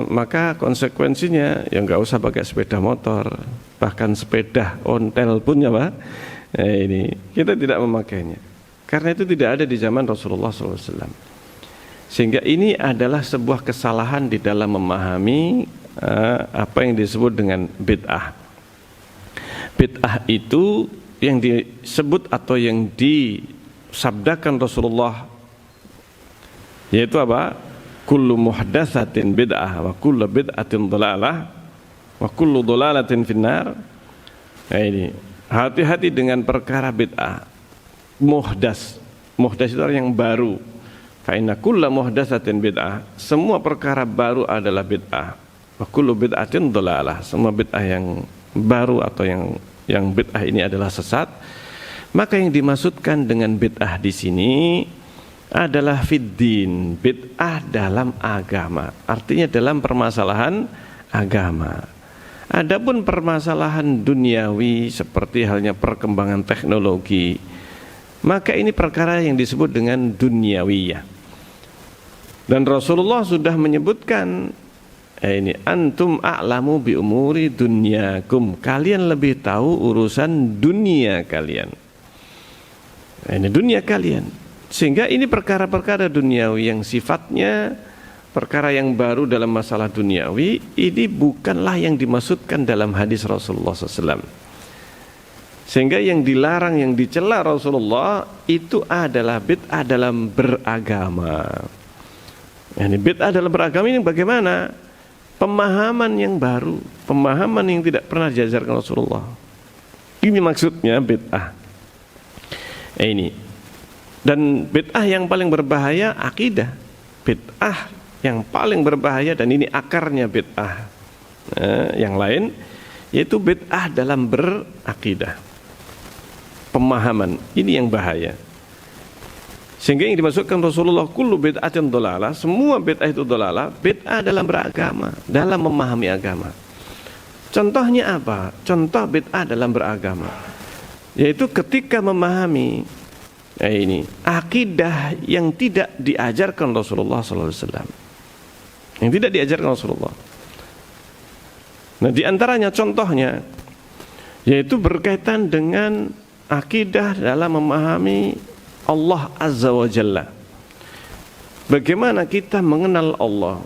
[SPEAKER 1] maka konsekuensinya ya nggak usah pakai sepeda motor, bahkan sepeda ontel pun ya Pak. Ini kita tidak memakainya, karena itu tidak ada di zaman Rasulullah SAW. Sehingga ini adalah sebuah kesalahan di dalam memahami apa yang disebut dengan bid'ah. Bid'ah itu yang disebut atau yang disabdakan Rasulullah, yaitu apa? Kullu muhdatsatin bid'ah wa kullu bid'atin dhalalah wa kullu dhalalatin finnar. Nah ini, hati-hati dengan perkara bid'ah. Muhdas itu yang baru. Fa inna kulla muhdatsatin bid'ah, semua perkara baru adalah bid'ah. Wa kullu bid'atin dhalalah, semua bid'ah yang baru atau yang bid'ah ini adalah sesat. Maka yang dimaksudkan dengan bid'ah di sini adalah fiddin, bid'ah dalam agama, artinya dalam permasalahan agama. Adapun permasalahan duniawi seperti halnya perkembangan teknologi, maka ini perkara yang disebut dengan duniawiyah. Dan Rasulullah sudah menyebutkan ini, antum a'lamu bi umuri dunyakum, kalian lebih tahu urusan dunia kalian. Ini dunia kalian. Sehingga ini perkara-perkara duniawi yang sifatnya perkara yang baru dalam masalah duniawi, ini bukanlah yang dimaksudkan dalam hadis Rasulullah SAW. Sehingga yang dilarang, yang dicela Rasulullah itu adalah bid'ah dalam beragama. Ini bid'ah dalam beragama ini bagaimana? Pemahaman yang baru, pemahaman yang tidak pernah diajarkan Rasulullah. Ini maksudnya bid'ah. Ini. Dan bid'ah yang paling berbahaya akidah. Bid'ah yang paling berbahaya, dan ini akarnya bid'ah yang lain, yaitu bid'ah dalam berakidah. Pemahaman ini yang bahaya. Sehingga yang dimaksudkan Rasulullah kullu bid'atin dhalalah, semua bid'ah itu dhalalah, bid'ah dalam beragama, dalam memahami agama. Contohnya apa? Contoh bid'ah dalam beragama, yaitu ketika memahami ini akidah yang tidak diajarkan Rasulullah SAW, yang tidak diajarkan Rasulullah. Nah, di antaranya contohnya yaitu berkaitan dengan akidah dalam memahami Allah Azza wa Jalla. Bagaimana kita mengenal Allah?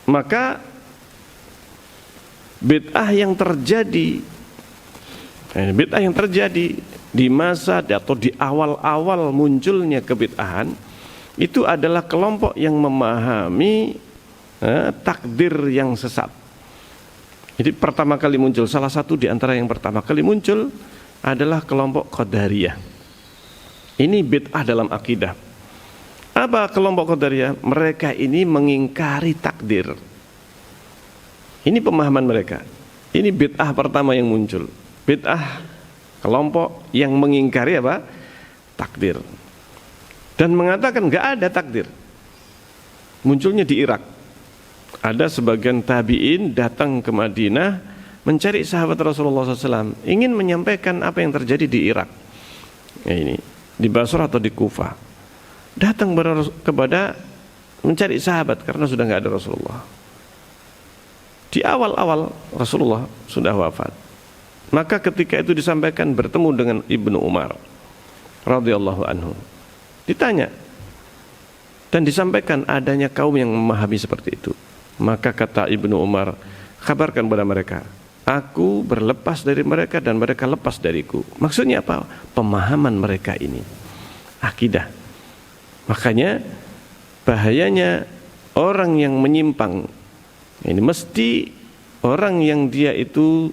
[SPEAKER 1] Maka bid'ah yang terjadi di masa atau di awal-awal munculnya kebid'ahan itu adalah kelompok yang memahami takdir yang sesat. Jadi pertama kali muncul, salah satu di antara yang pertama kali muncul adalah kelompok Qadariyah. Ini bid'ah dalam akidah. Apa kelompok Qadariyah? Mereka ini mengingkari takdir. Ini pemahaman mereka. Ini bid'ah pertama yang muncul. Bid'ah kelompok yang mengingkari apa? Takdir. Dan mengatakan enggak ada takdir. Munculnya di Irak. Ada sebagian tabi'in datang ke Madinah mencari sahabat Rasulullah SAW, ingin menyampaikan apa yang terjadi di Irak. Ini di Basrah atau di Kufah. Datang kepada mencari sahabat karena sudah enggak ada Rasulullah. Di awal-awal Rasulullah sudah wafat. Maka ketika itu disampaikan, bertemu dengan Ibnu Umar radhiyallahu anhu. Ditanya dan disampaikan adanya kaum yang memahami seperti itu. Maka kata Ibnu Umar, kabarkan kepada mereka, aku berlepas dari mereka dan mereka lepas dariku. Maksudnya apa? Pemahaman mereka ini akidah. Makanya bahayanya orang yang menyimpang ini, mesti orang yang dia itu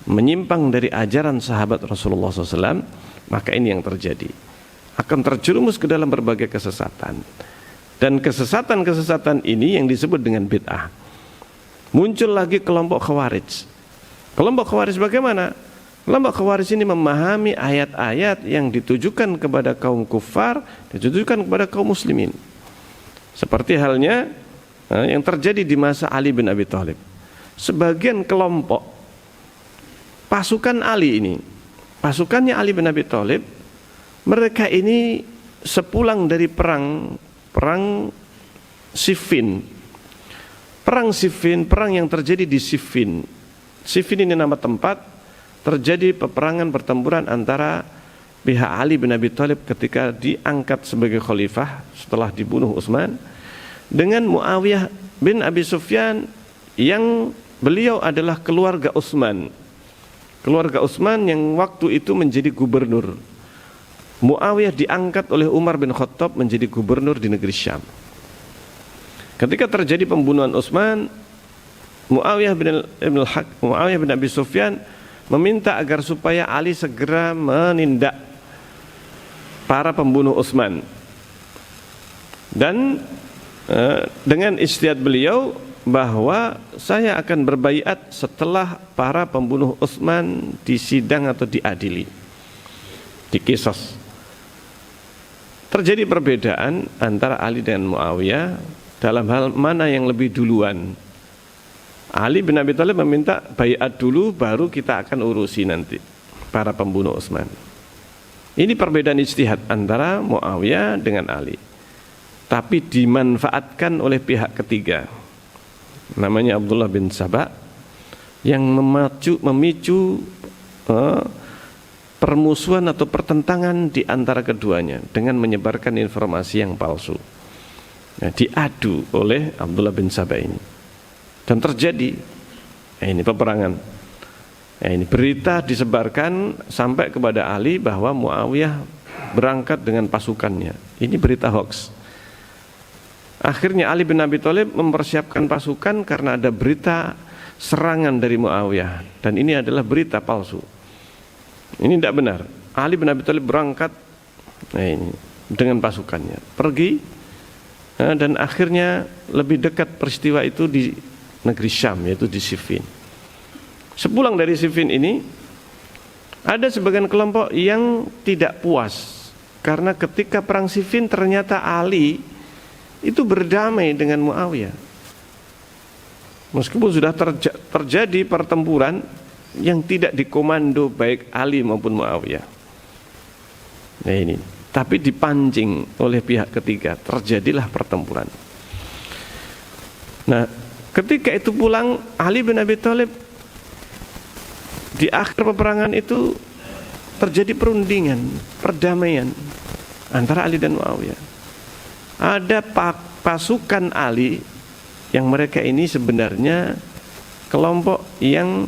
[SPEAKER 1] menyimpang dari ajaran sahabat Rasulullah SAW, maka ini yang terjadi, akan terjerumus ke dalam berbagai kesesatan. Dan kesesatan-kesesatan ini yang disebut dengan bid'ah. Muncul lagi kelompok Khawarij. Kelompok Khawarij bagaimana? Kelompok Khawarij ini memahami ayat-ayat yang ditujukan kepada kaum kufar, ditujukan kepada kaum muslimin. Seperti halnya yang terjadi di masa Ali bin Abi Thalib. Sebagian kelompok pasukan Ali ini, pasukannya Ali bin Abi Thalib, mereka ini sepulang dari perang Siffin. Perang Siffin, perang yang terjadi di Siffin. Siffin ini nama tempat, terjadi peperangan pertempuran antara pihak Ali bin Abi Thalib ketika diangkat sebagai khalifah setelah dibunuh Utsman, dengan Muawiyah bin Abi Sufyan yang beliau adalah keluarga Utsman. Keluarga Utsman yang waktu itu menjadi gubernur. Muawiyah diangkat oleh Umar bin Khattab menjadi gubernur di negeri Syam. Ketika terjadi pembunuhan Utsman, Muawiyah bin Abi Sufyan meminta agar supaya Ali segera menindak para pembunuh Utsman. Dan dengan ijtihad beliau bahwa saya akan berbaiat setelah para pembunuh Utsman disidang atau diadili, dikisos. Terjadi perbedaan antara Ali dan Muawiyah dalam hal mana yang lebih duluan. Ali bin Abi Thalib meminta baiat dulu, baru kita akan urusi nanti para pembunuh Utsman. Ini perbedaan ijtihad antara Muawiyah dengan Ali, tapi dimanfaatkan oleh pihak ketiga, namanya Abdullah bin Sabah, yang memicu permusuhan atau pertentangan di antara keduanya dengan menyebarkan informasi yang palsu. Nah, diadu oleh Abdullah bin Sabah ini, dan terjadi ini peperangan. Ini berita disebarkan sampai kepada Ali bahwa Muawiyah berangkat dengan pasukannya. Ini berita hoax. Akhirnya Ali bin Abi Thalib mempersiapkan pasukan karena ada berita serangan dari Muawiyah, dan ini adalah berita palsu. Ini tidak benar. Ali bin Abi Thalib berangkat ini dengan pasukannya, pergi. Dan akhirnya lebih dekat peristiwa itu di negeri Syam, yaitu di Siffin. Sepulang dari Siffin ini, ada sebagian kelompok yang tidak puas karena ketika perang Siffin ternyata Ali itu berdamai dengan Muawiyah, meskipun sudah terjadi pertempuran yang tidak dikomando baik Ali maupun Muawiyah. Nah ini, tapi dipancing oleh pihak ketiga, terjadilah pertempuran. Nah, ketika itu pulang, Ali bin Abi Thalib di akhir peperangan itu terjadi perundingan, perdamaian antara Ali dan Muawiyah. Ada pasukan Ali yang mereka ini sebenarnya kelompok yang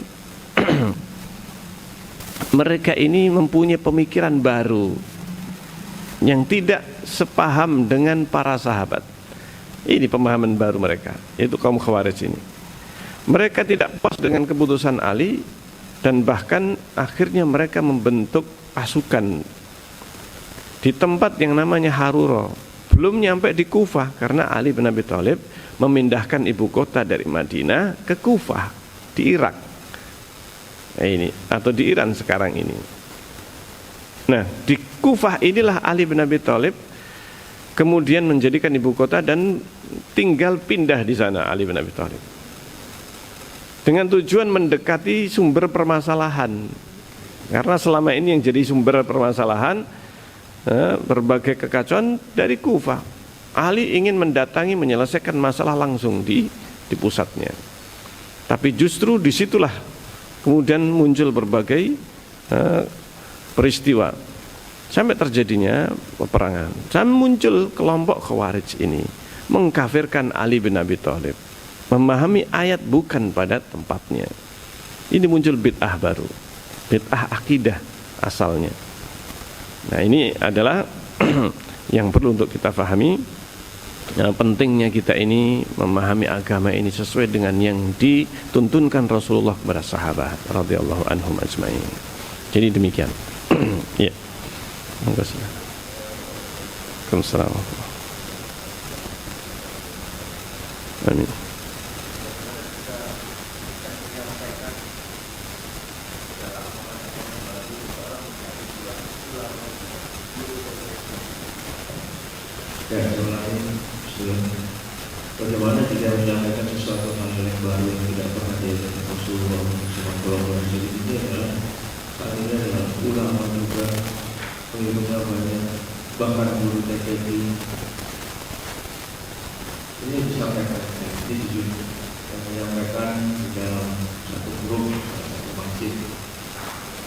[SPEAKER 1] mereka ini mempunyai pemikiran baru yang tidak sepaham dengan para sahabat. Ini pemahaman baru mereka, yaitu kaum Khawarij ini. Mereka tidak puas dengan keputusan Ali, dan bahkan akhirnya mereka membentuk pasukan di tempat yang namanya Harura. Belum nyampe di Kufah, karena Ali bin Abi Thalib memindahkan ibu kota dari Madinah ke Kufah di Irak. Nah, ini atau di Iran sekarang ini. Nah, di Kufah inilah Ali bin Abi Thalib kemudian menjadikan ibu kota dan tinggal pindah di sana Ali bin Abi Thalib, dengan tujuan mendekati sumber permasalahan. Karena selama ini yang jadi sumber permasalahan berbagai kekacauan dari Kufah. Ali ingin mendatangi, menyelesaikan masalah langsung di pusatnya. Tapi justru disitulah kemudian muncul berbagai peristiwa sampai terjadinya peperangan. Sampai muncul kelompok Khawarij ini mengkafirkan Ali bin Abi Thalib, memahami ayat bukan pada tempatnya. Ini muncul bid'ah baru, bid'ah akidah asalnya. Nah, ini adalah yang perlu untuk kita pahami. Pentingnya kita ini memahami agama ini sesuai dengan yang dituntunkan Rasulullah kepada sahabat radhiyallahu anhum ajma'in. Jadi demikian. Ya. Monggo silakan. Waalaikumsalam. Amin.
[SPEAKER 2] Dan yang lain sebelum Bagaimana jika menyampaikan sesuatu hal yang baru yang tidak pernah diajarkan Rasulullah SAW? Jadi ini adalah saat ini adalah ulama juga, pengilmunya banyak, bahkan guru TKI. Ini disampaikan, ini jujur yang menyampaikan di dalam satu grup, satu masjid,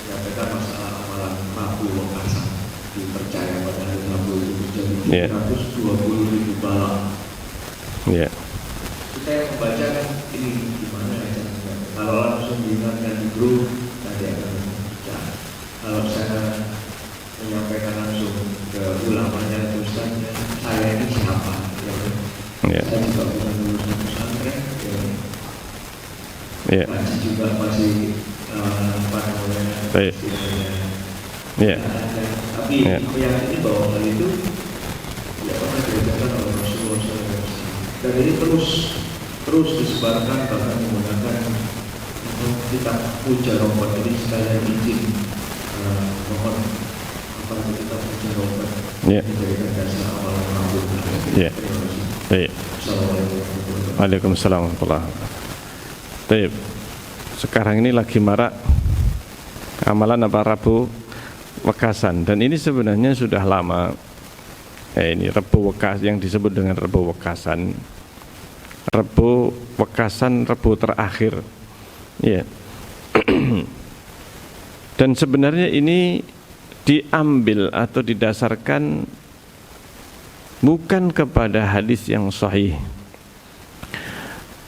[SPEAKER 2] menyampaikan masalah amalan Rabu Wakasan, dipercaya pada hari Rabu itu menjadi 120.000 balak. Kita yang membaca kan ini gimana ya? Kalau langsung diingatkan di grup nanti akan membaca. Kalau saya menyampaikan langsung ke ulamanya, ustaznya, saya ini siapa? Saya juga bukan lulusan pesantren. Masih juga masih apa namanya? Tapi meyakini bahwa hal itu tidak pernah diajarkan oleh Rasulullah SAW. Dan ini terus disebarkan, bahkan menggunakan kitab Mujarrabat. Ini sekalian izin mohon apa itu kitab Mujarrabat dijadikan dasar amalan Rabu. Terima kasih. Assalamualaikum.
[SPEAKER 1] Waalaikumsalam warahmatullahi wabarakatuh. Sekarang ini lagi marak amalan apa Rabu Wekasan, dan ini sebenarnya sudah lama. Ini Rebu Wekas yang disebut dengan Rebu Wekasan. Rebu Wekasan, Rebu terakhir. Ya. Dan sebenarnya ini diambil atau didasarkan bukan kepada hadis yang sahih.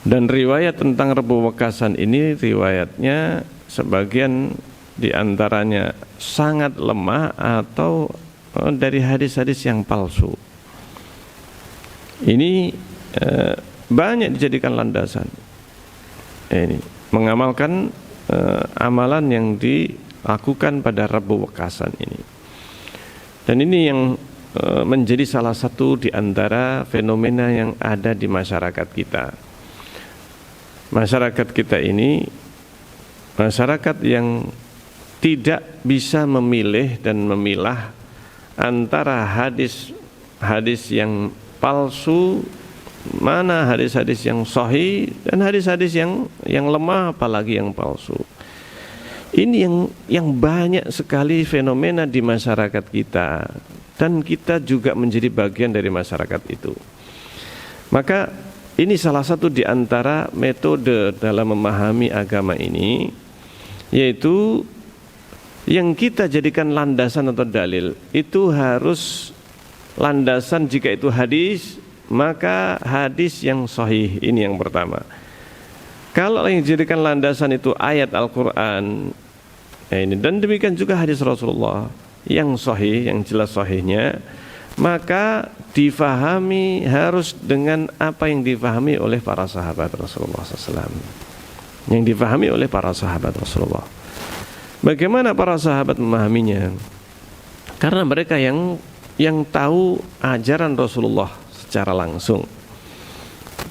[SPEAKER 1] Dan riwayat tentang Rebu Wekasan ini riwayatnya sebagian diantaranya sangat lemah atau dari hadis-hadis yang palsu. Ini banyak dijadikan landasan. Ini mengamalkan amalan yang dilakukan pada Rebu Wekasan ini. Dan ini yang menjadi salah satu di antara fenomena yang ada di masyarakat kita. Masyarakat kita ini masyarakat yang tidak bisa memilih dan memilah antara hadis-hadis yang palsu, mana hadis-hadis yang sahih, dan hadis-hadis yang lemah, apalagi yang palsu. Ini yang banyak sekali fenomena di masyarakat kita, dan kita juga menjadi bagian dari masyarakat itu. Maka ini salah satu di antara metode dalam memahami agama ini, yaitu yang kita jadikan landasan atau dalil itu harus landasan. Jika itu hadis, maka hadis yang sahih. Ini yang pertama. Kalau yang dijadikan landasan itu ayat Al-Quran, ini, dan demikian juga hadis Rasulullah yang sahih, yang jelas sahihnya, maka difahami harus dengan apa yang difahami oleh para sahabat Rasulullah SAW, yang difahami oleh para sahabat Rasulullah. Bagaimana para sahabat memahaminya? Karena mereka yang tahu ajaran Rasulullah secara langsung.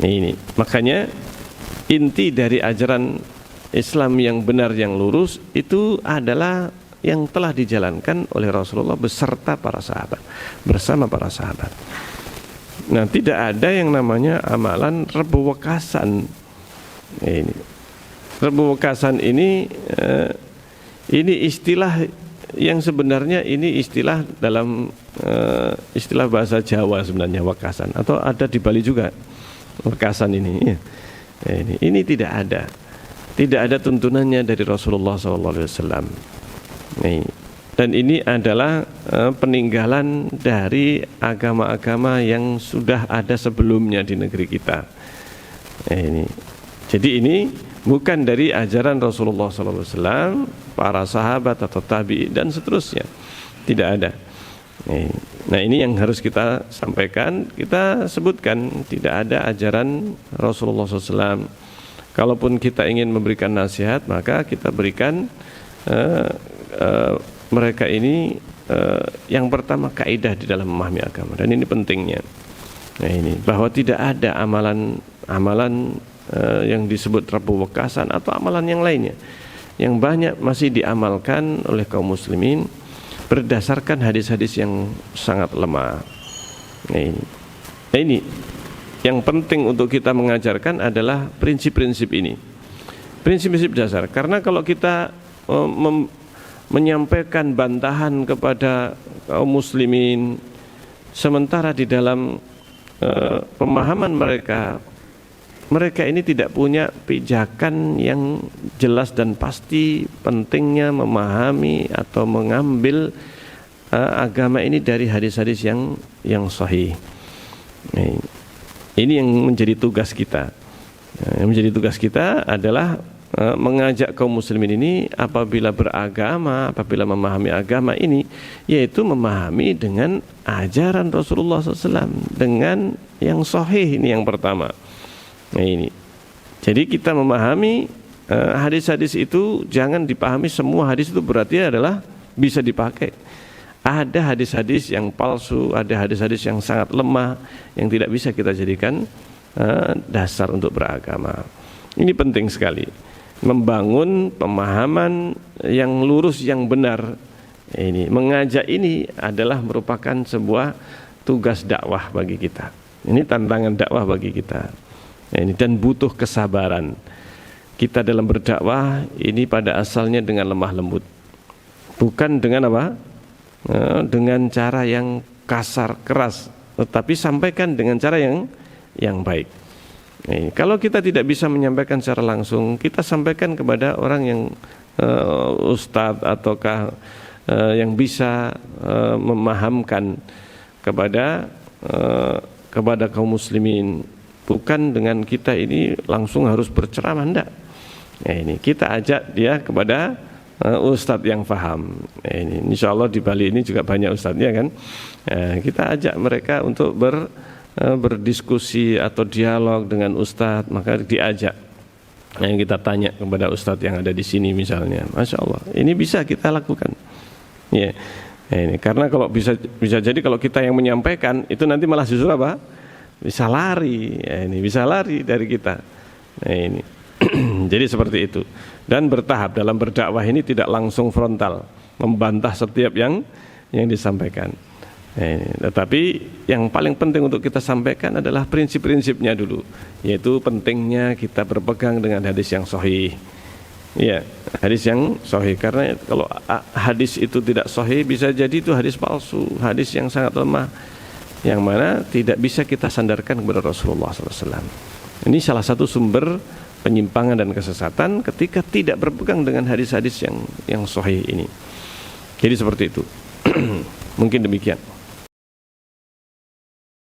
[SPEAKER 1] Ini makanya inti dari ajaran Islam yang benar, yang lurus, itu adalah yang telah dijalankan oleh Rasulullah beserta para sahabat, bersama para sahabat. Nah, tidak ada yang namanya amalan Rebu Wekasan. Ini Rebu Wekasan ini istilah yang sebenarnya ini istilah dalam istilah bahasa Jawa sebenarnya, Wekasan, atau ada di Bali juga Wekasan ini. Ini tidak ada tuntunannya dari Rasulullah SAW. Dan ini adalah peninggalan dari agama-agama yang sudah ada sebelumnya di negeri kita. Jadi ini bukan dari ajaran Rasulullah SAW, para sahabat atau tabi'in dan seterusnya. Tidak ada. Nah, ini yang harus kita sampaikan, kita sebutkan, tidak ada ajaran Rasulullah SAW. Kalaupun kita ingin memberikan nasihat, maka kita berikan mereka ini yang pertama kaidah di dalam memahami agama, dan ini pentingnya. Nah, ini bahwa tidak ada amalan yang disebut Rebu Wekasan atau amalan yang lainnya yang banyak masih diamalkan oleh kaum muslimin berdasarkan hadis-hadis yang sangat lemah. Nah, ini yang penting untuk kita mengajarkan adalah prinsip-prinsip ini, prinsip-prinsip dasar. Karena kalau kita menyampaikan bantahan kepada kaum muslimin, sementara di dalam pemahaman mereka ini tidak punya pijakan yang jelas dan pasti pentingnya memahami atau mengambil agama ini dari hadis-hadis yang sahih. Ini yang menjadi tugas kita. Yang menjadi tugas kita adalah mengajak kaum muslimin ini apabila beragama, apabila memahami agama ini, yaitu memahami dengan ajaran Rasulullah SAW, dengan yang sahih. Ini yang pertama. Nah ini, jadi kita memahami hadis-hadis itu jangan dipahami semua hadis itu berarti adalah bisa dipakai. Ada hadis-hadis yang palsu, ada hadis-hadis yang sangat lemah yang tidak bisa kita jadikan dasar untuk beragama. Ini penting sekali, membangun pemahaman yang lurus, yang benar. Ini mengajak ini adalah merupakan sebuah tugas dakwah bagi kita. Ini tantangan dakwah bagi kita. Ini dan butuh kesabaran. Kita dalam berdakwah ini pada asalnya dengan lemah lembut, bukan dengan apa? Dengan cara yang kasar keras, tetapi sampaikan dengan cara yang baik. Kalau kita tidak bisa menyampaikan secara langsung, kita sampaikan kepada orang yang ustadz ataukah yang bisa memahamkan kepada kaum muslimin. Bukan dengan kita ini langsung harus berceramah, enggak. Ini kita ajak dia kepada ustadz yang faham. Ini insyaallah di Bali ini juga banyak ustadznya kan. Kita ajak mereka untuk berdiskusi atau dialog dengan ustadz, maka diajak. Yang kita tanya kepada ustadz yang ada di sini misalnya, masya Allah, ini bisa kita lakukan. Ya, ini karena kalau bisa jadi kalau kita yang menyampaikan itu nanti malah justru apa? Bisa lari, ini bisa lari dari kita. Nah ini, jadi seperti itu. Dan bertahap dalam berdakwah ini tidak langsung frontal membantah setiap yang disampaikan. Nah, ini. Tetapi yang paling penting untuk kita sampaikan adalah prinsip-prinsipnya dulu, yaitu pentingnya kita berpegang dengan hadis yang sahih. Ya, hadis yang sahih. Karena kalau hadis itu tidak sahih, bisa jadi itu hadis palsu, hadis yang sangat lemah, yang mana tidak bisa kita sandarkan kepada Rasulullah SAW. Ini salah satu sumber penyimpangan dan kesesatan ketika tidak berpegang dengan hadis-hadis yang sahih ini. Jadi seperti itu. Mungkin demikian.